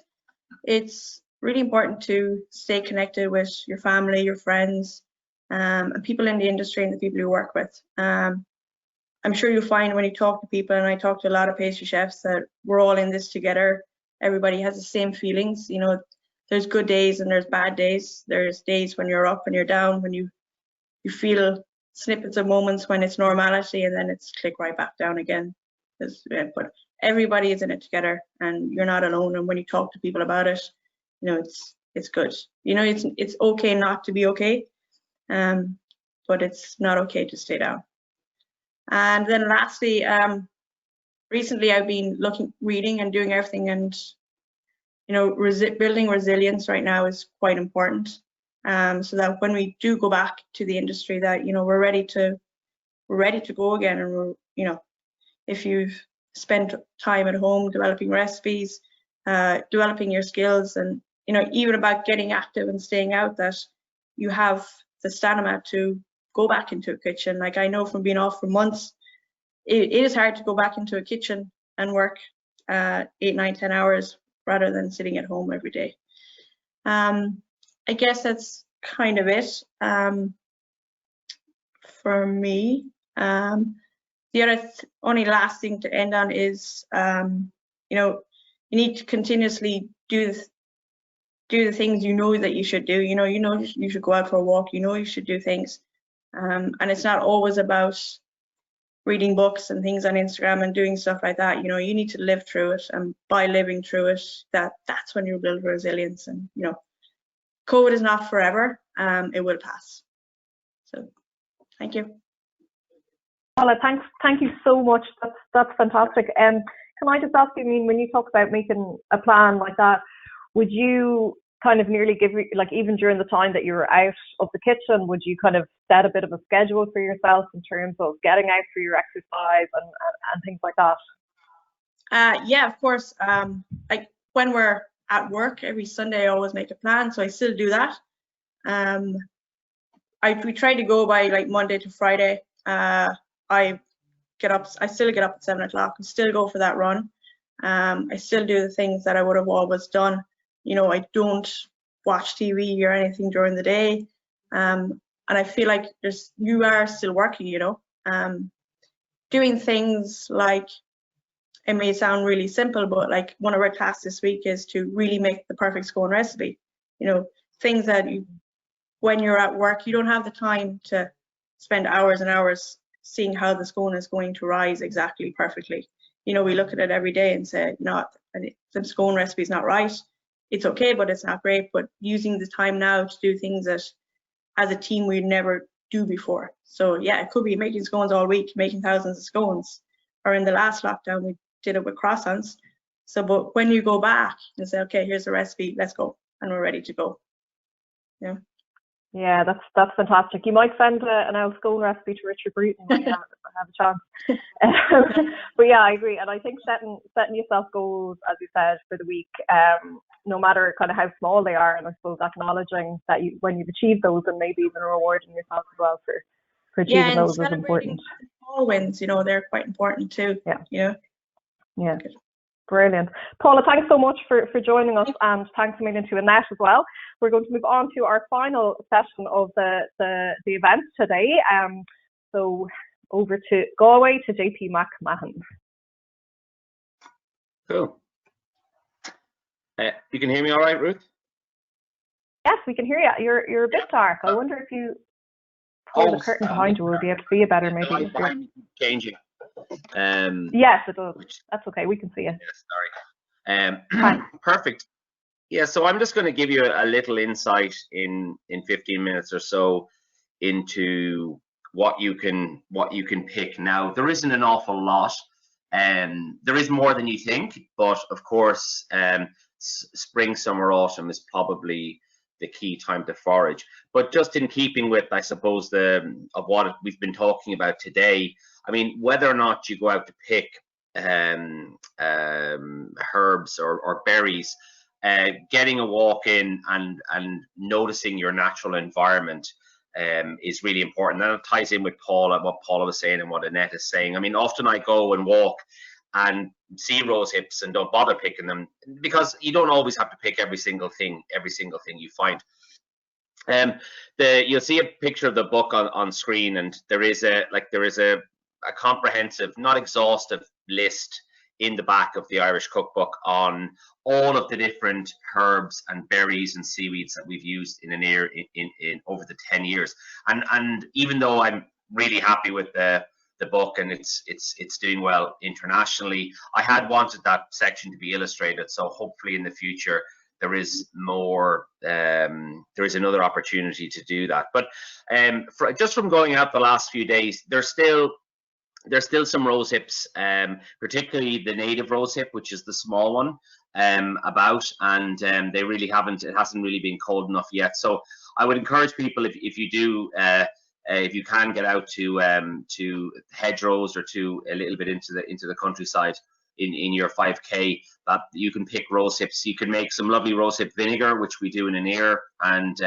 It's really important to stay connected with your family, your friends, and people in the industry and the people you work with. I'm sure you'll find when you talk to people, and I talk to a lot of pastry chefs, that we're all in this together. Everybody has the same feelings. There's good days and there's bad days. There's days when you're up and you're down, when you feel snippets of moments when it's normality, and then it's click right back down again. But everybody is in it together, and you're not alone. And when you talk to people about it, it's good. It's okay not to be okay, but it's not okay to stay down. And then lastly, recently I've been reading and doing everything, and building resilience right now is quite important, so that when we do go back to the industry, that we're ready to go again. And if you've spent time at home developing recipes, developing your skills, and even about getting active and staying out, that you have the stamina to go back into a kitchen. Like, I know from being off for months, it is hard to go back into a kitchen and work 8, 9, 10 hours rather than sitting at home every day. I guess that's kind of it for me. The other only last thing to end on is, you need to continuously do the things that you should do. You should go out for a walk. You should do things, and it's not always about reading books and things on Instagram and doing stuff like that. You need to live through it, and by living through it, that's when you build resilience. And COVID is not forever. It will pass. So, thank you. Paula, thank you so much. That's fantastic. Can I just ask you, when you talk about making a plan like that, would you kind of nearly give, even during the time that you were out of the kitchen, would you kind of set a bit of a schedule for yourself in terms of getting out for your exercise and things like that? Yeah, of course. Like when we're at work every Sunday, I always make a plan, so I still do that. We try to go by Monday to Friday. I still get up at 7 o'clock and still go for that run. I still do the things that I would have always done. I don't watch TV or anything during the day. And I feel like you are still working, doing things like, it may sound really simple, but one of our tasks this week is to really make the perfect scone recipe. Things that when you're at work, you don't have the time to spend hours and hours seeing how the scone is going to rise exactly perfectly. We look at it every day and say, the scone recipe is not right. It's okay, but it's not great. But using the time now to do things that as a team we'd never do before. So yeah, it could be making scones all week, making thousands of scones. Or in the last lockdown, we did it with croissants. So, but when you go back and say, okay, here's the recipe, let's go, and we're ready to go. Yeah. Yeah, that's fantastic. You might send an old scone recipe to Richard Bruton when you have a chance. But yeah, I agree. And I think setting yourself goals, as you said, for the week, no matter kind of how small they are, and I suppose acknowledging that when you've achieved those, and maybe even rewarding yourself as well for achieving those is important. Small wins, you know, they're quite important too. Yeah. You know? Yeah. Good. Brilliant. Paula, thanks so much for joining us, and thanks a million to Annette as well. We're going to move on to our final session of the event today. So over to Galway to JP McMahon. Cool. You can hear me all right, Ruth? Yes, we can hear you. You're a bit dark. I wonder if you pull the curtain behind you, we'll be able to see you better maybe. Changing. Yes, it does. That's okay. We can see you. Yeah, sorry. Perfect. Yeah, so I'm just going to give you a little insight in 15 minutes or so into what you can pick. Now, there isn't an awful lot. There is more than you think, but of course, spring, summer, autumn is probably the key time to forage. But just in keeping with, I suppose, of what we've been talking about today, I mean, whether or not you go out to pick herbs or berries, getting a walk in and noticing your natural environment is really important. And it ties in with what Paula was saying and what Annette is saying. I mean, often I go and walk and see rose hips and don't bother picking them, because you don't always have to pick every single thing you find. You'll see a picture of the book on screen, and there is a comprehensive, not exhaustive list in the back of the Irish Cookbook on all of the different herbs and berries and seaweeds that we've used in over the 10 years. And even though I'm really happy with the book and it's doing well internationally, I had wanted that section to be illustrated. So hopefully in the future there is more, there is another opportunity to do that. But just from going out the last few days, there's still some rose hips, particularly the native rose hip, which is the small one, about, and they really haven't. It hasn't really been cold enough yet. So I would encourage people, if you do, if you can get out to hedgerows or to a little bit into the countryside in your 5K, that you can pick rose hips. You can make some lovely rose hip vinegar, which we do in an ear, and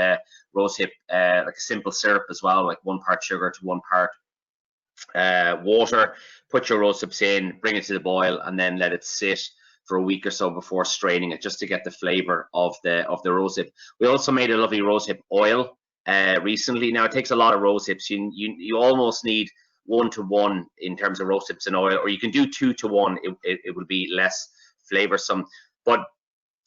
rose hip like a simple syrup as well, like 1 part sugar to 1 part water. Put your rose hips in, bring it to the boil, and then let it sit for a week or so before straining it, just to get the flavor of the rose hip. We also made a lovely rose hip oil recently. Now, it takes a lot of rose hips. You almost need 1-to-1 in terms of rose hips and oil, or you can do 2-to-1. It would be less flavorsome, but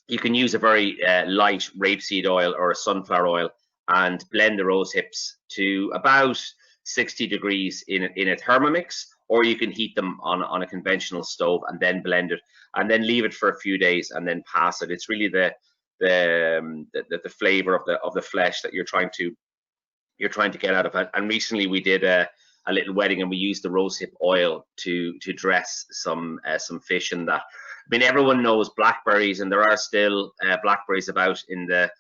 you can use a very light rapeseed oil or a sunflower oil and blend the rose hips to about 60 degrees in a Thermomix, or you can heat them on a conventional stove and then blend it and then leave it for a few days and then pass it. It's really the flavor of the flesh that you're trying to get out of it. And recently we did a little wedding, and we used the rosehip oil to dress some fish in that. I mean, everyone knows blackberries, and there are still blackberries about in the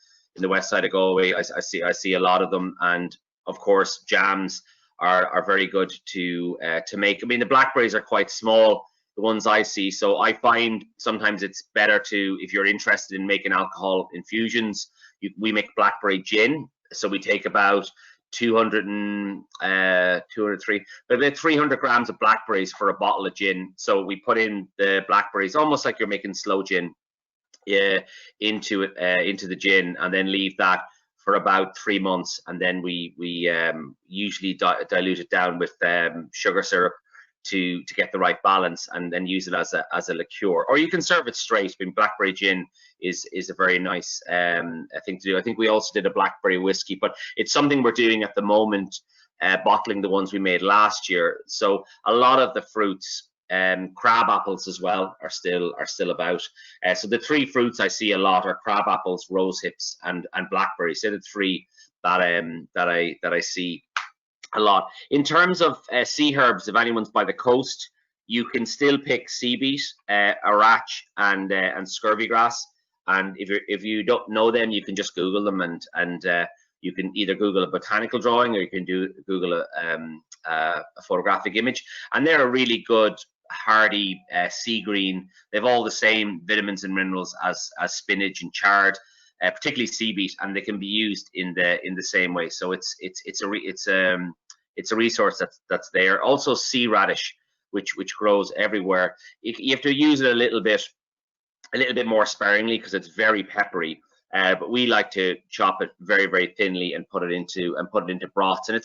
west side of Galway. I see a lot of them, and of course jams are very good to make. I mean, the blackberries are quite small, the ones I see, so I find sometimes it's better to, if you're interested in making alcohol infusions, we make blackberry gin. So we take about 203, but about 300 grams of blackberries for a bottle of gin. So we put in the blackberries, almost like you're making slow gin, into the gin, and then leave that for about 3 months, and then we usually dilute it down with sugar syrup to get the right balance, and then use it as a liqueur. Or you can serve it straight. I mean, blackberry gin is a very nice thing to do. I think we also did a blackberry whiskey, but it's something we're doing at the moment, bottling the ones we made last year. So a lot of the fruits, crab apples as well, are still about. So the 3 fruits I see a lot are crab apples, rose hips, and blackberries. They're the 3 that I see a lot. In terms of sea herbs, if anyone's by the coast, you can still pick sea beet, arach, and scurvy grass. And if you don't know them, you can just Google them, and you can either Google a botanical drawing, or you can Google a photographic image. And they're a really good, hardy sea green. They've all the same vitamins and minerals as spinach and chard, particularly sea beet, and they can be used in the same way. So it's a resource that's there. Also sea radish, which grows everywhere. You have to use it a little bit more sparingly because it's very peppery. But we like to chop it very, very thinly and put it into broths, and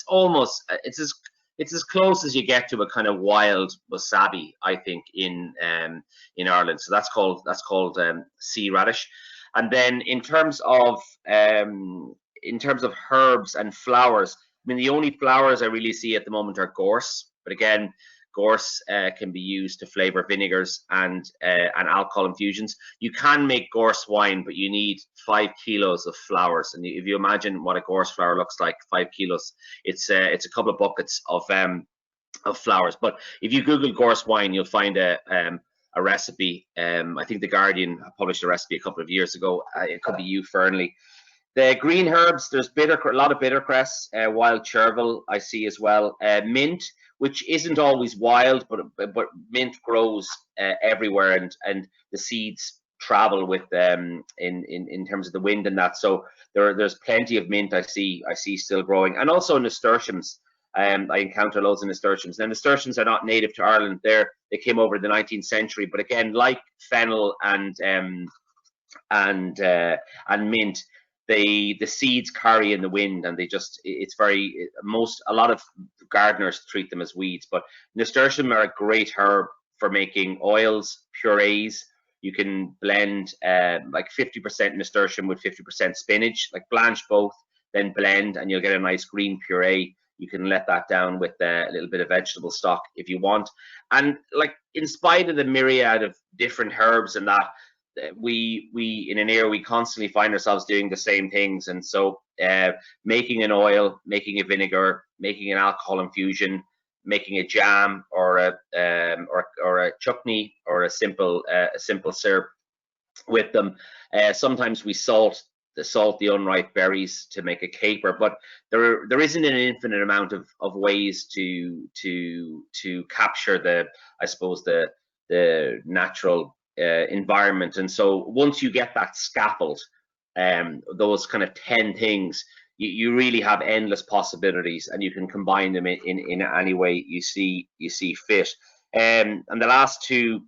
it's as close as you get to a kind of wild wasabi, I think, in Ireland. So that's called sea radish. And then in terms of herbs and flowers, I mean, the only flowers I really see at the moment are gorse. But again, gorse can be used to flavor vinegars and alcohol infusions. You can make gorse wine, but you need 5 kilos of flowers. And if you imagine what a gorse flower looks like, 5 kilos, it's a couple of buckets of flowers. But if you Google gorse wine, you'll find a recipe. I think The Guardian published a recipe a couple of years ago. It could be you, Fernley. The green herbs, there's a lot of bittercress, wild chervil I see as well. Mint, which isn't always wild, but mint grows everywhere, and the seeds travel with in terms of the wind and that. So there's plenty of mint I see still growing, and also nasturtiums. I encounter loads of nasturtiums. Now, nasturtiums are not native to Ireland. They came over in the 19th century, but again, like fennel and mint, the seeds carry in the wind, and a lot of gardeners treat them as weeds. But nasturtium are a great herb for making oils, purees. You can blend like 50% nasturtium with 50% spinach, like blanch both, then blend, and you'll get a nice green puree. You can let that down with a little bit of vegetable stock if you want. And like, in spite of the myriad of different herbs and that, we in an era, we constantly find ourselves doing the same things. And so making an oil, making a vinegar, making an alcohol infusion, making a jam, or a chutney, or a simple syrup with them. Sometimes we salt the unripe berries to make a caper, but there isn't an infinite amount of ways to capture the natural environment. And so once you get that scaffold, those kind of 10 things, you really have endless possibilities, and you can combine them in any way you see fit. And the last two,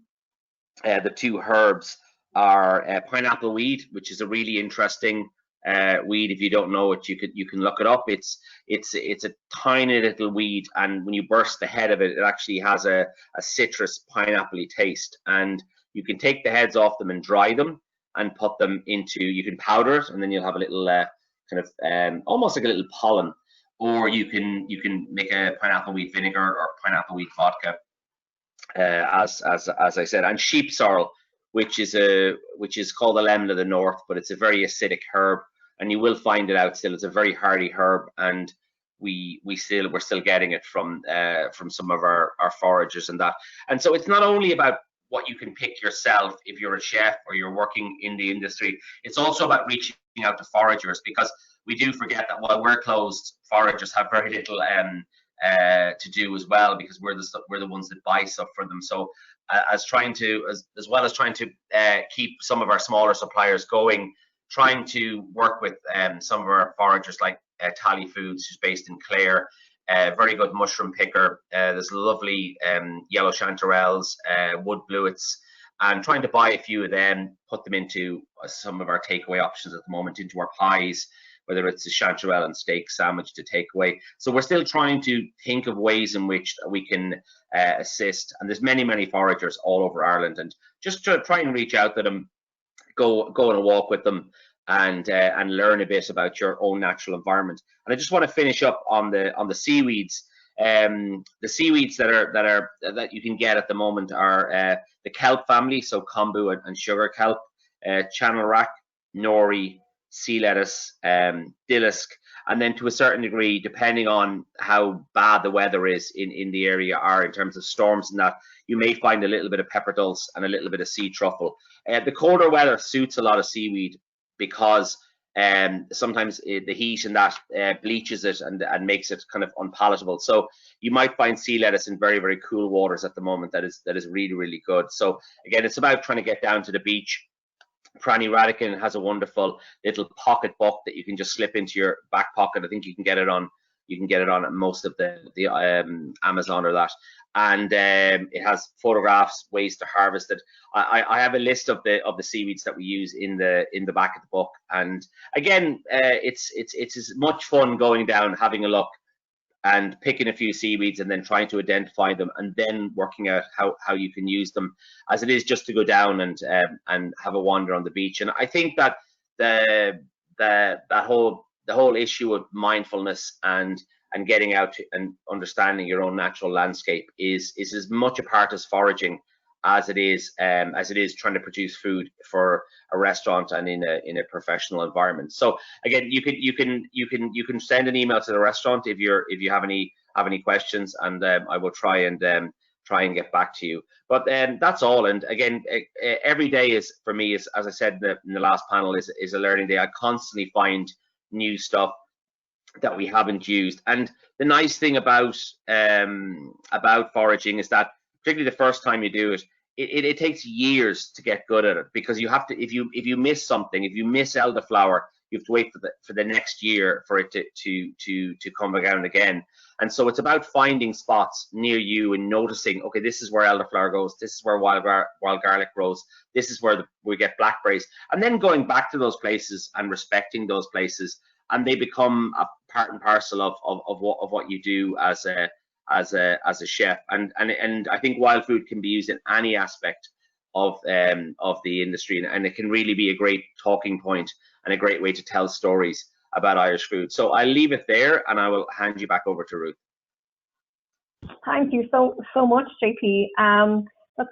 the two herbs, are pineapple weed, which is a really interesting weed. If you don't know it, you can look it up. It's a tiny little weed, and when you burst the head of it, it actually has a citrus pineapple-y taste. And you can take the heads off them and dry them and put them into, you can powder it, and then you'll have a little kind of almost like a little pollen. Or you can make a pineapple weed vinegar or pineapple weed vodka, as I said. And sheep sorrel, which is called the lemon of the north, but it's a very acidic herb, and you will find it out still. It's a very hardy herb, and we're still getting it from some of our foragers and that. And so it's not only about what you can pick yourself if you're a chef or you're working in the industry. It's also about reaching out to foragers, because we do forget that while we're closed, foragers have very little to do as well, because we're the ones that buy stuff for them. So as well as trying to keep some of our smaller suppliers going, trying to work with some of our foragers like Tally Foods, who's based in Clare, very good mushroom picker. There's lovely yellow chanterelles, wood bluets, and trying to buy a few of them, put them into some of our takeaway options at the moment, into our pies, whether it's a chanterelle and steak sandwich to take away. So we're still trying to think of ways in which we can assist. And there's many foragers all over Ireland, and just to try and reach out to them, go on a walk with them, and learn a bit about your own natural environment. And I just want to finish up on the seaweeds. The seaweeds that you can get at the moment are the kelp family, so kombu and sugar kelp, channel rack, nori, sea lettuce, dillisk, And then to a certain degree, depending on how bad the weather is in the area or in terms of storms and that, you may find a little bit of pepper dulse and a little bit of sea truffle. The colder weather suits a lot of seaweed because sometimes the heat and that bleaches it and makes it kind of unpalatable. So you might find sea lettuce in very, very cool waters at the moment that is really, really good. So again, it's about trying to get down to the beach. Pranny Radican has a wonderful little pocket book that you can just slip into your back pocket. I think you can get it on most of the Amazon or that, and it has photographs, ways to harvest it. I have a list of the seaweeds that we use in the back of the book, and again, it's as much fun going down, having a look, and picking a few seaweeds and then trying to identify them and then working out how you can use them, as it is just to go down and have a wander on the beach. And I think that the whole issue of mindfulness and getting out and understanding your own natural landscape is as much a part as foraging as it is trying to produce food for a restaurant and in a professional environment. So again, you can send an email to the restaurant if you have any questions, and I will try and get back to you. But that's all. And again, every day is for me, is, as I said in the last panel, is a learning day. I constantly find new stuff that we haven't used. And the nice thing about foraging is that, particularly the first time you do it, it takes years to get good at it, because you have to, if you miss something, if you miss elderflower, you have to wait for the next year for it to come down again. And so it's about finding spots near you and noticing, okay, this is where elderflower goes, this is where wild garlic grows, this is where we get blackberries, and then going back to those places and respecting those places, and they become a part and parcel of what you do as a chef. And I think wild food can be used in any aspect of the industry, and it can really be a great talking point and a great way to tell stories about Irish food. So I'll leave it there, and I will hand you back over to Ruth. Thank you so much, JP. That's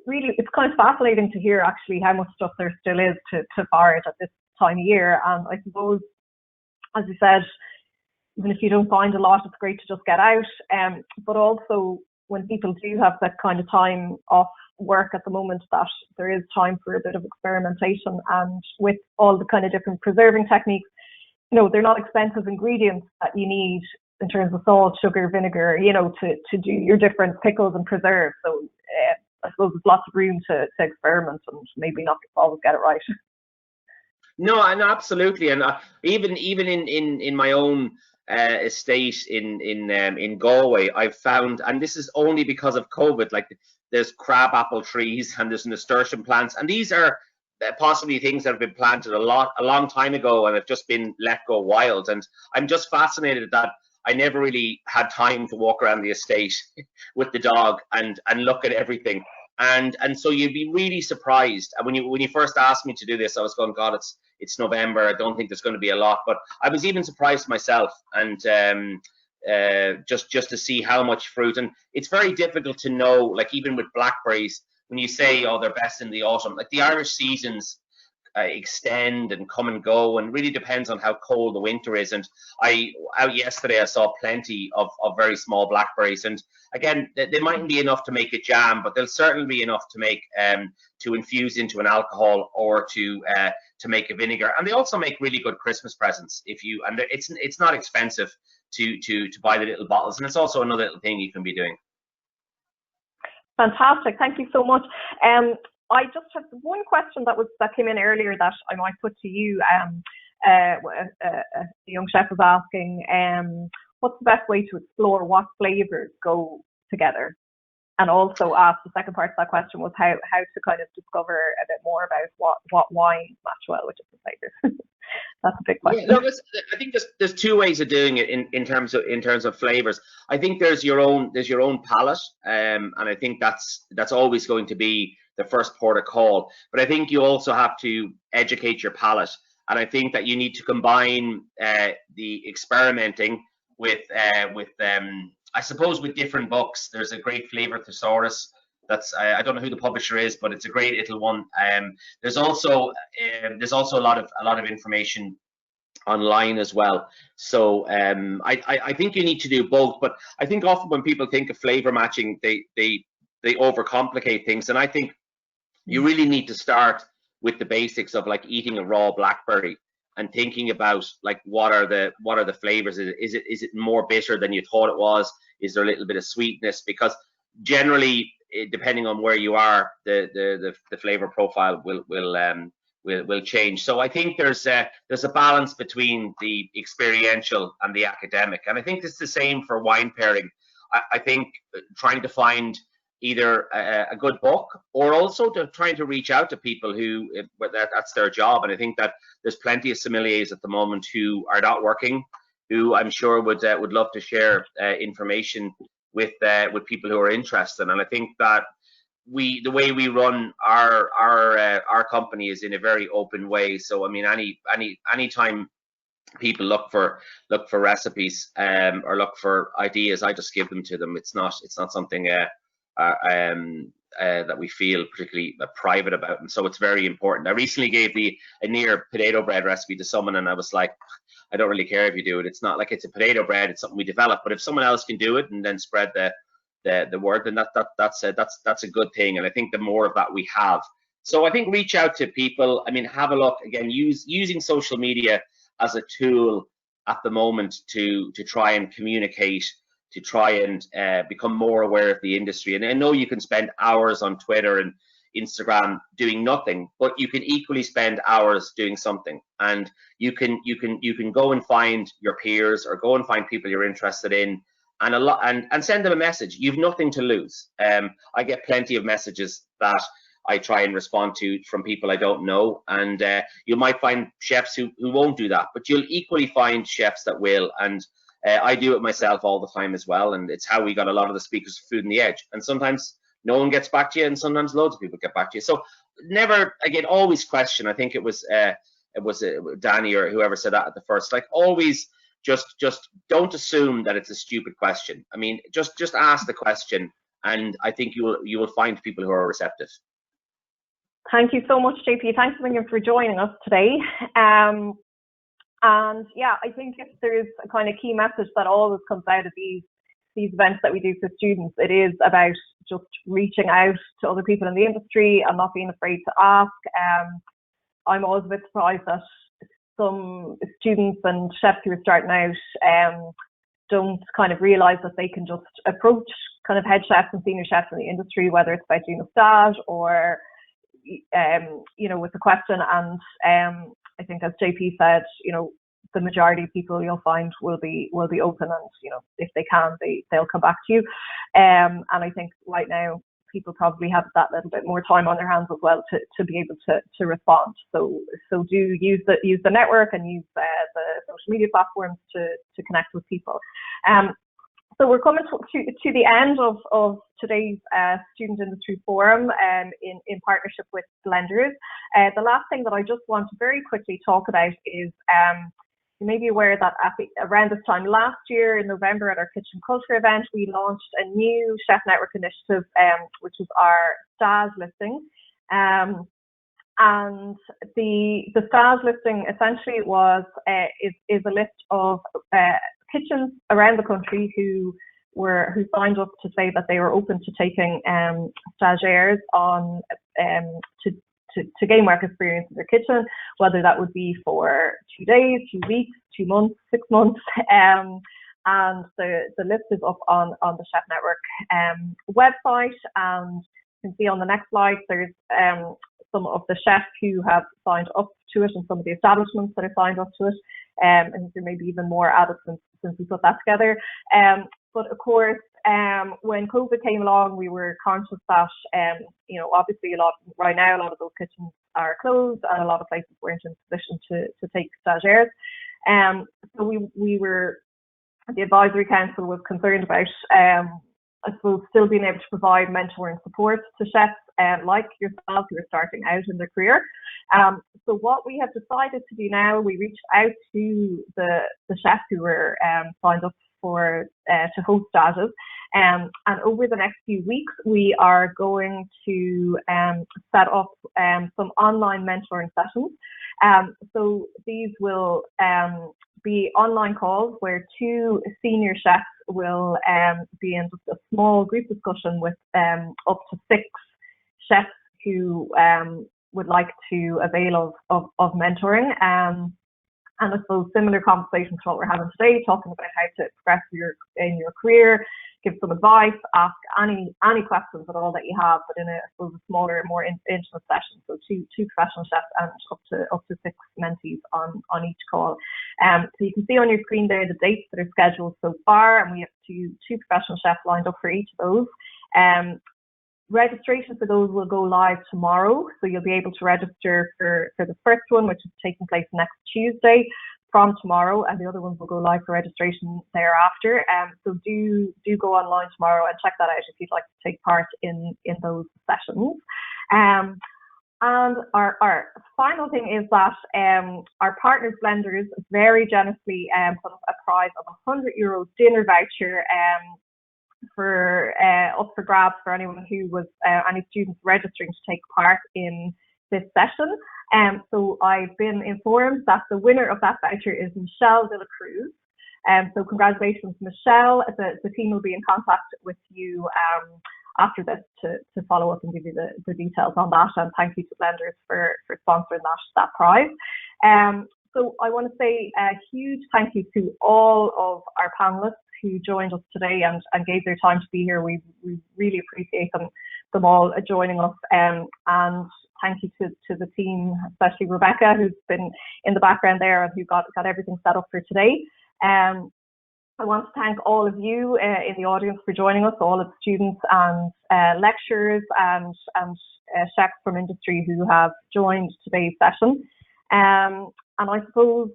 really, it's kind of fascinating to hear actually how much stuff there still is to forage at this time of year. And I suppose, as you said, even if you don't find a lot, it's great to just get out. But also, when people do have that kind of time off work at the moment, that there is time for a bit of experimentation. And with all the kind of different preserving techniques, you know, they're not expensive ingredients that you need in terms of salt, sugar, vinegar, you know, to do your different pickles and preserves. So I suppose there's lots of room to experiment and maybe not always get it right. No, and absolutely, and even in my own estate in Galway, I've found, and this is only because of COVID, like there's crabapple trees and there's nasturtium plants, and these are possibly things that have been planted a long time ago and have just been let go wild. And I'm just fascinated that I never really had time to walk around the estate with the dog and look at everything. And so you'd be really surprised. And when you first asked me to do this, I was going, God, it's November. I don't think there's going to be a lot. But I was even surprised myself, and just to see how much fruit. And it's very difficult to know, like even with blackberries, when you say, oh, they're best in the autumn, like the Irish seasons extend and come and go, and really depends on how cold the winter is. And out yesterday I saw plenty of very small blackberries, and again, they mightn't be enough to make a jam, but they'll certainly be enough to make to infuse into an alcohol or to make a vinegar. And they also make really good Christmas presents and it's not expensive to buy the little bottles, and it's also another little thing you can be doing. Fantastic, thank you so much. I just have one question that came in earlier that I might put to you. The young chef was asking, what's the best way to explore what flavors go together? And also asked, the second part of that question was how to kind of discover a bit more about what wines match well with different flavors. That's a big question. Yeah, no, I think there's two ways of doing it in terms of flavors. I think there's your own palate, and I think that's always going to be the first port of call. But I think you also have to educate your palate, and I think that you need to combine the experimenting with I suppose with different books. There's a great flavor thesaurus that's I don't know who the publisher is, but it's a great little one. There's also a lot of information online as well. So I think you need to do both, but I think often when people think of flavor matching, they overcomplicate things, and I think you really need to start with the basics of like eating a raw blackberry and thinking about like what are the flavors. Is it more bitter than you thought it was? Is there a little bit of sweetness? Because generally, depending on where you are, the flavor profile will change. So I think there's a balance between the experiential and the academic, and I think it's the same for wine pairing. I think trying to find either a good book, or also trying to reach out to people who that's their job. And I think that there's plenty of sommeliers at the moment who are not working, who I'm sure would love to share information with people who are interested. And I think that the way we run our company is in a very open way. So I mean, any time people look for recipes or look for ideas, I just give them to them. It's not something that we feel particularly private about, and so it's very important. I recently gave a near potato bread recipe to someone, and I was like, I don't really care if you do it. It's not like it's a potato bread; it's something we develop. But if someone else can do it and then spread the word, then that's a good thing. And I think the more of that we have, so I think reach out to people. I mean, have a look again. Using social media as a tool at the moment to try and communicate, to try and become more aware of the industry. And I know you can spend hours on Twitter and Instagram doing nothing, but you can equally spend hours doing something. And you can go and find your peers, or go and find people you're interested in, and send them a message. You've nothing to lose. I get plenty of messages that I try and respond to from people I don't know, and you might find chefs who won't do that, but you'll equally find chefs that will. And I do it myself all the time as well, and it's how we got a lot of the speakers for Food on the Edge. And sometimes no one gets back to you, and sometimes loads of people get back to you. So never, again, always question. I think it was Danni or whoever said that at the first. Like, always just don't assume that it's a stupid question. I mean, just ask the question, and I think you will find people who are receptive. Thank you so much, JP. Thanks again for joining us today. And yeah, I think if there's a kind of key message that always comes out of these events that we do for students, it is about just reaching out to other people in the industry and not being afraid to ask. I'm always a bit surprised that some students and chefs who are starting out don't kind of realise that they can just approach kind of head chefs and senior chefs in the industry, whether it's about doing a stage or with the question. And I think, as JP said, the majority of people you'll find will be open, and if they can, they'll come back to you. And I think right now people probably have that little bit more time on their hands as well to be able to respond. So do use the network and use the social media platforms to connect with people. So we're coming to the end of today's Student Industry Forum in partnership with Blenders. The last thing that I just want to very quickly talk about is you may be aware that around this time last year in November at our Kitchen Culture event, we launched a new Chef Network initiative, which is our stage listing. And the stage listing essentially is a list of kitchens around the country who signed up to say that they were open to taking stagiaires on to gain work experience in their kitchen, whether that would be for 2 days, 2 weeks, 2 months, 6 months. And the list is up on the Chef Network website. And you can see on the next slide, there's some of the chefs who have signed up to it and some of the establishments that have signed up to it. I think there may be even more added since we put that together. But of course, when COVID came along, we were conscious that, obviously right now a lot of those kitchens are closed and a lot of places weren't in a position to take stagiaires. So the advisory council was concerned about, I suppose, still being able to provide mentoring support to chefs like yourself who are starting out in their career. So what we have decided to do now, we reached out to the chefs who were signed up to host stages, And over the next few weeks, we are going to set up some online mentoring sessions. So these will be online calls where 2 senior chefs will be in just a small group discussion with up to 6 chefs who would like to avail of mentoring. And I suppose similar conversations to what we're having today, talking about how to progress in your career, give some advice, ask any questions at all that you have, but in a, I suppose, a smaller, more intimate session. So two professional chefs and up to 6 mentees on each call. So you can see on your screen there the dates that are scheduled so far, and we have two professional chefs lined up for each of those. Registration for those will go live tomorrow, so you'll be able to register for the first one, which is taking place next Tuesday, from tomorrow, and the other ones will go live for registration thereafter. So do go online tomorrow and check that out if you'd like to take part in those sessions. And our final thing is that our partners blenders very generously put up a prize of €100 dinner voucher up for grabs for anyone who was any students registering to take part in this session. So I've been informed that the winner of that voucher is Michelle de la Cruz. So congratulations, Michelle. The team will be in contact with you after this to follow up and give you the details on that. And thank you to Blenders for sponsoring that prize. So I want to say a huge thank you to all of our panelists who joined us today and gave their time to be here. We really appreciate them all joining us. And thank you to the team, especially Rebecca, who's been in the background there and who got everything set up for today. I want to thank all of you in the audience for joining us, all of the students and lecturers and chefs from industry who have joined today's session. And I suppose,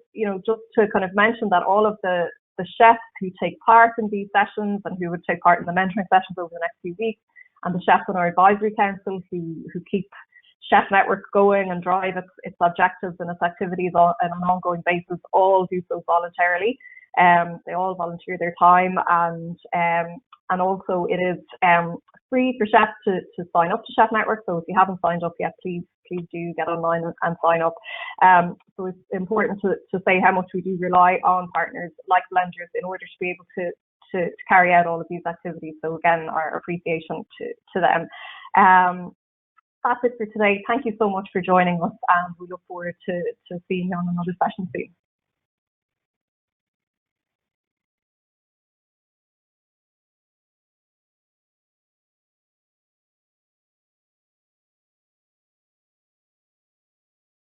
just to kind of mention that all of the chefs who take part in these sessions and who would take part in the mentoring sessions over the next few weeks, and the chefs on our advisory council who keep Chef Network going and drive its objectives and its activities on an ongoing basis, all do so voluntarily. They all volunteer their time, and also it is free for chefs to sign up to Chef Network. So if you haven't signed up yet, please do get online and sign up. So it's important to say how much we do rely on partners like Blenders in order to be able to carry out all of these activities. So again, our appreciation to them. That's it for today. Thank you so much for joining us, and we look forward to seeing you on another session soon.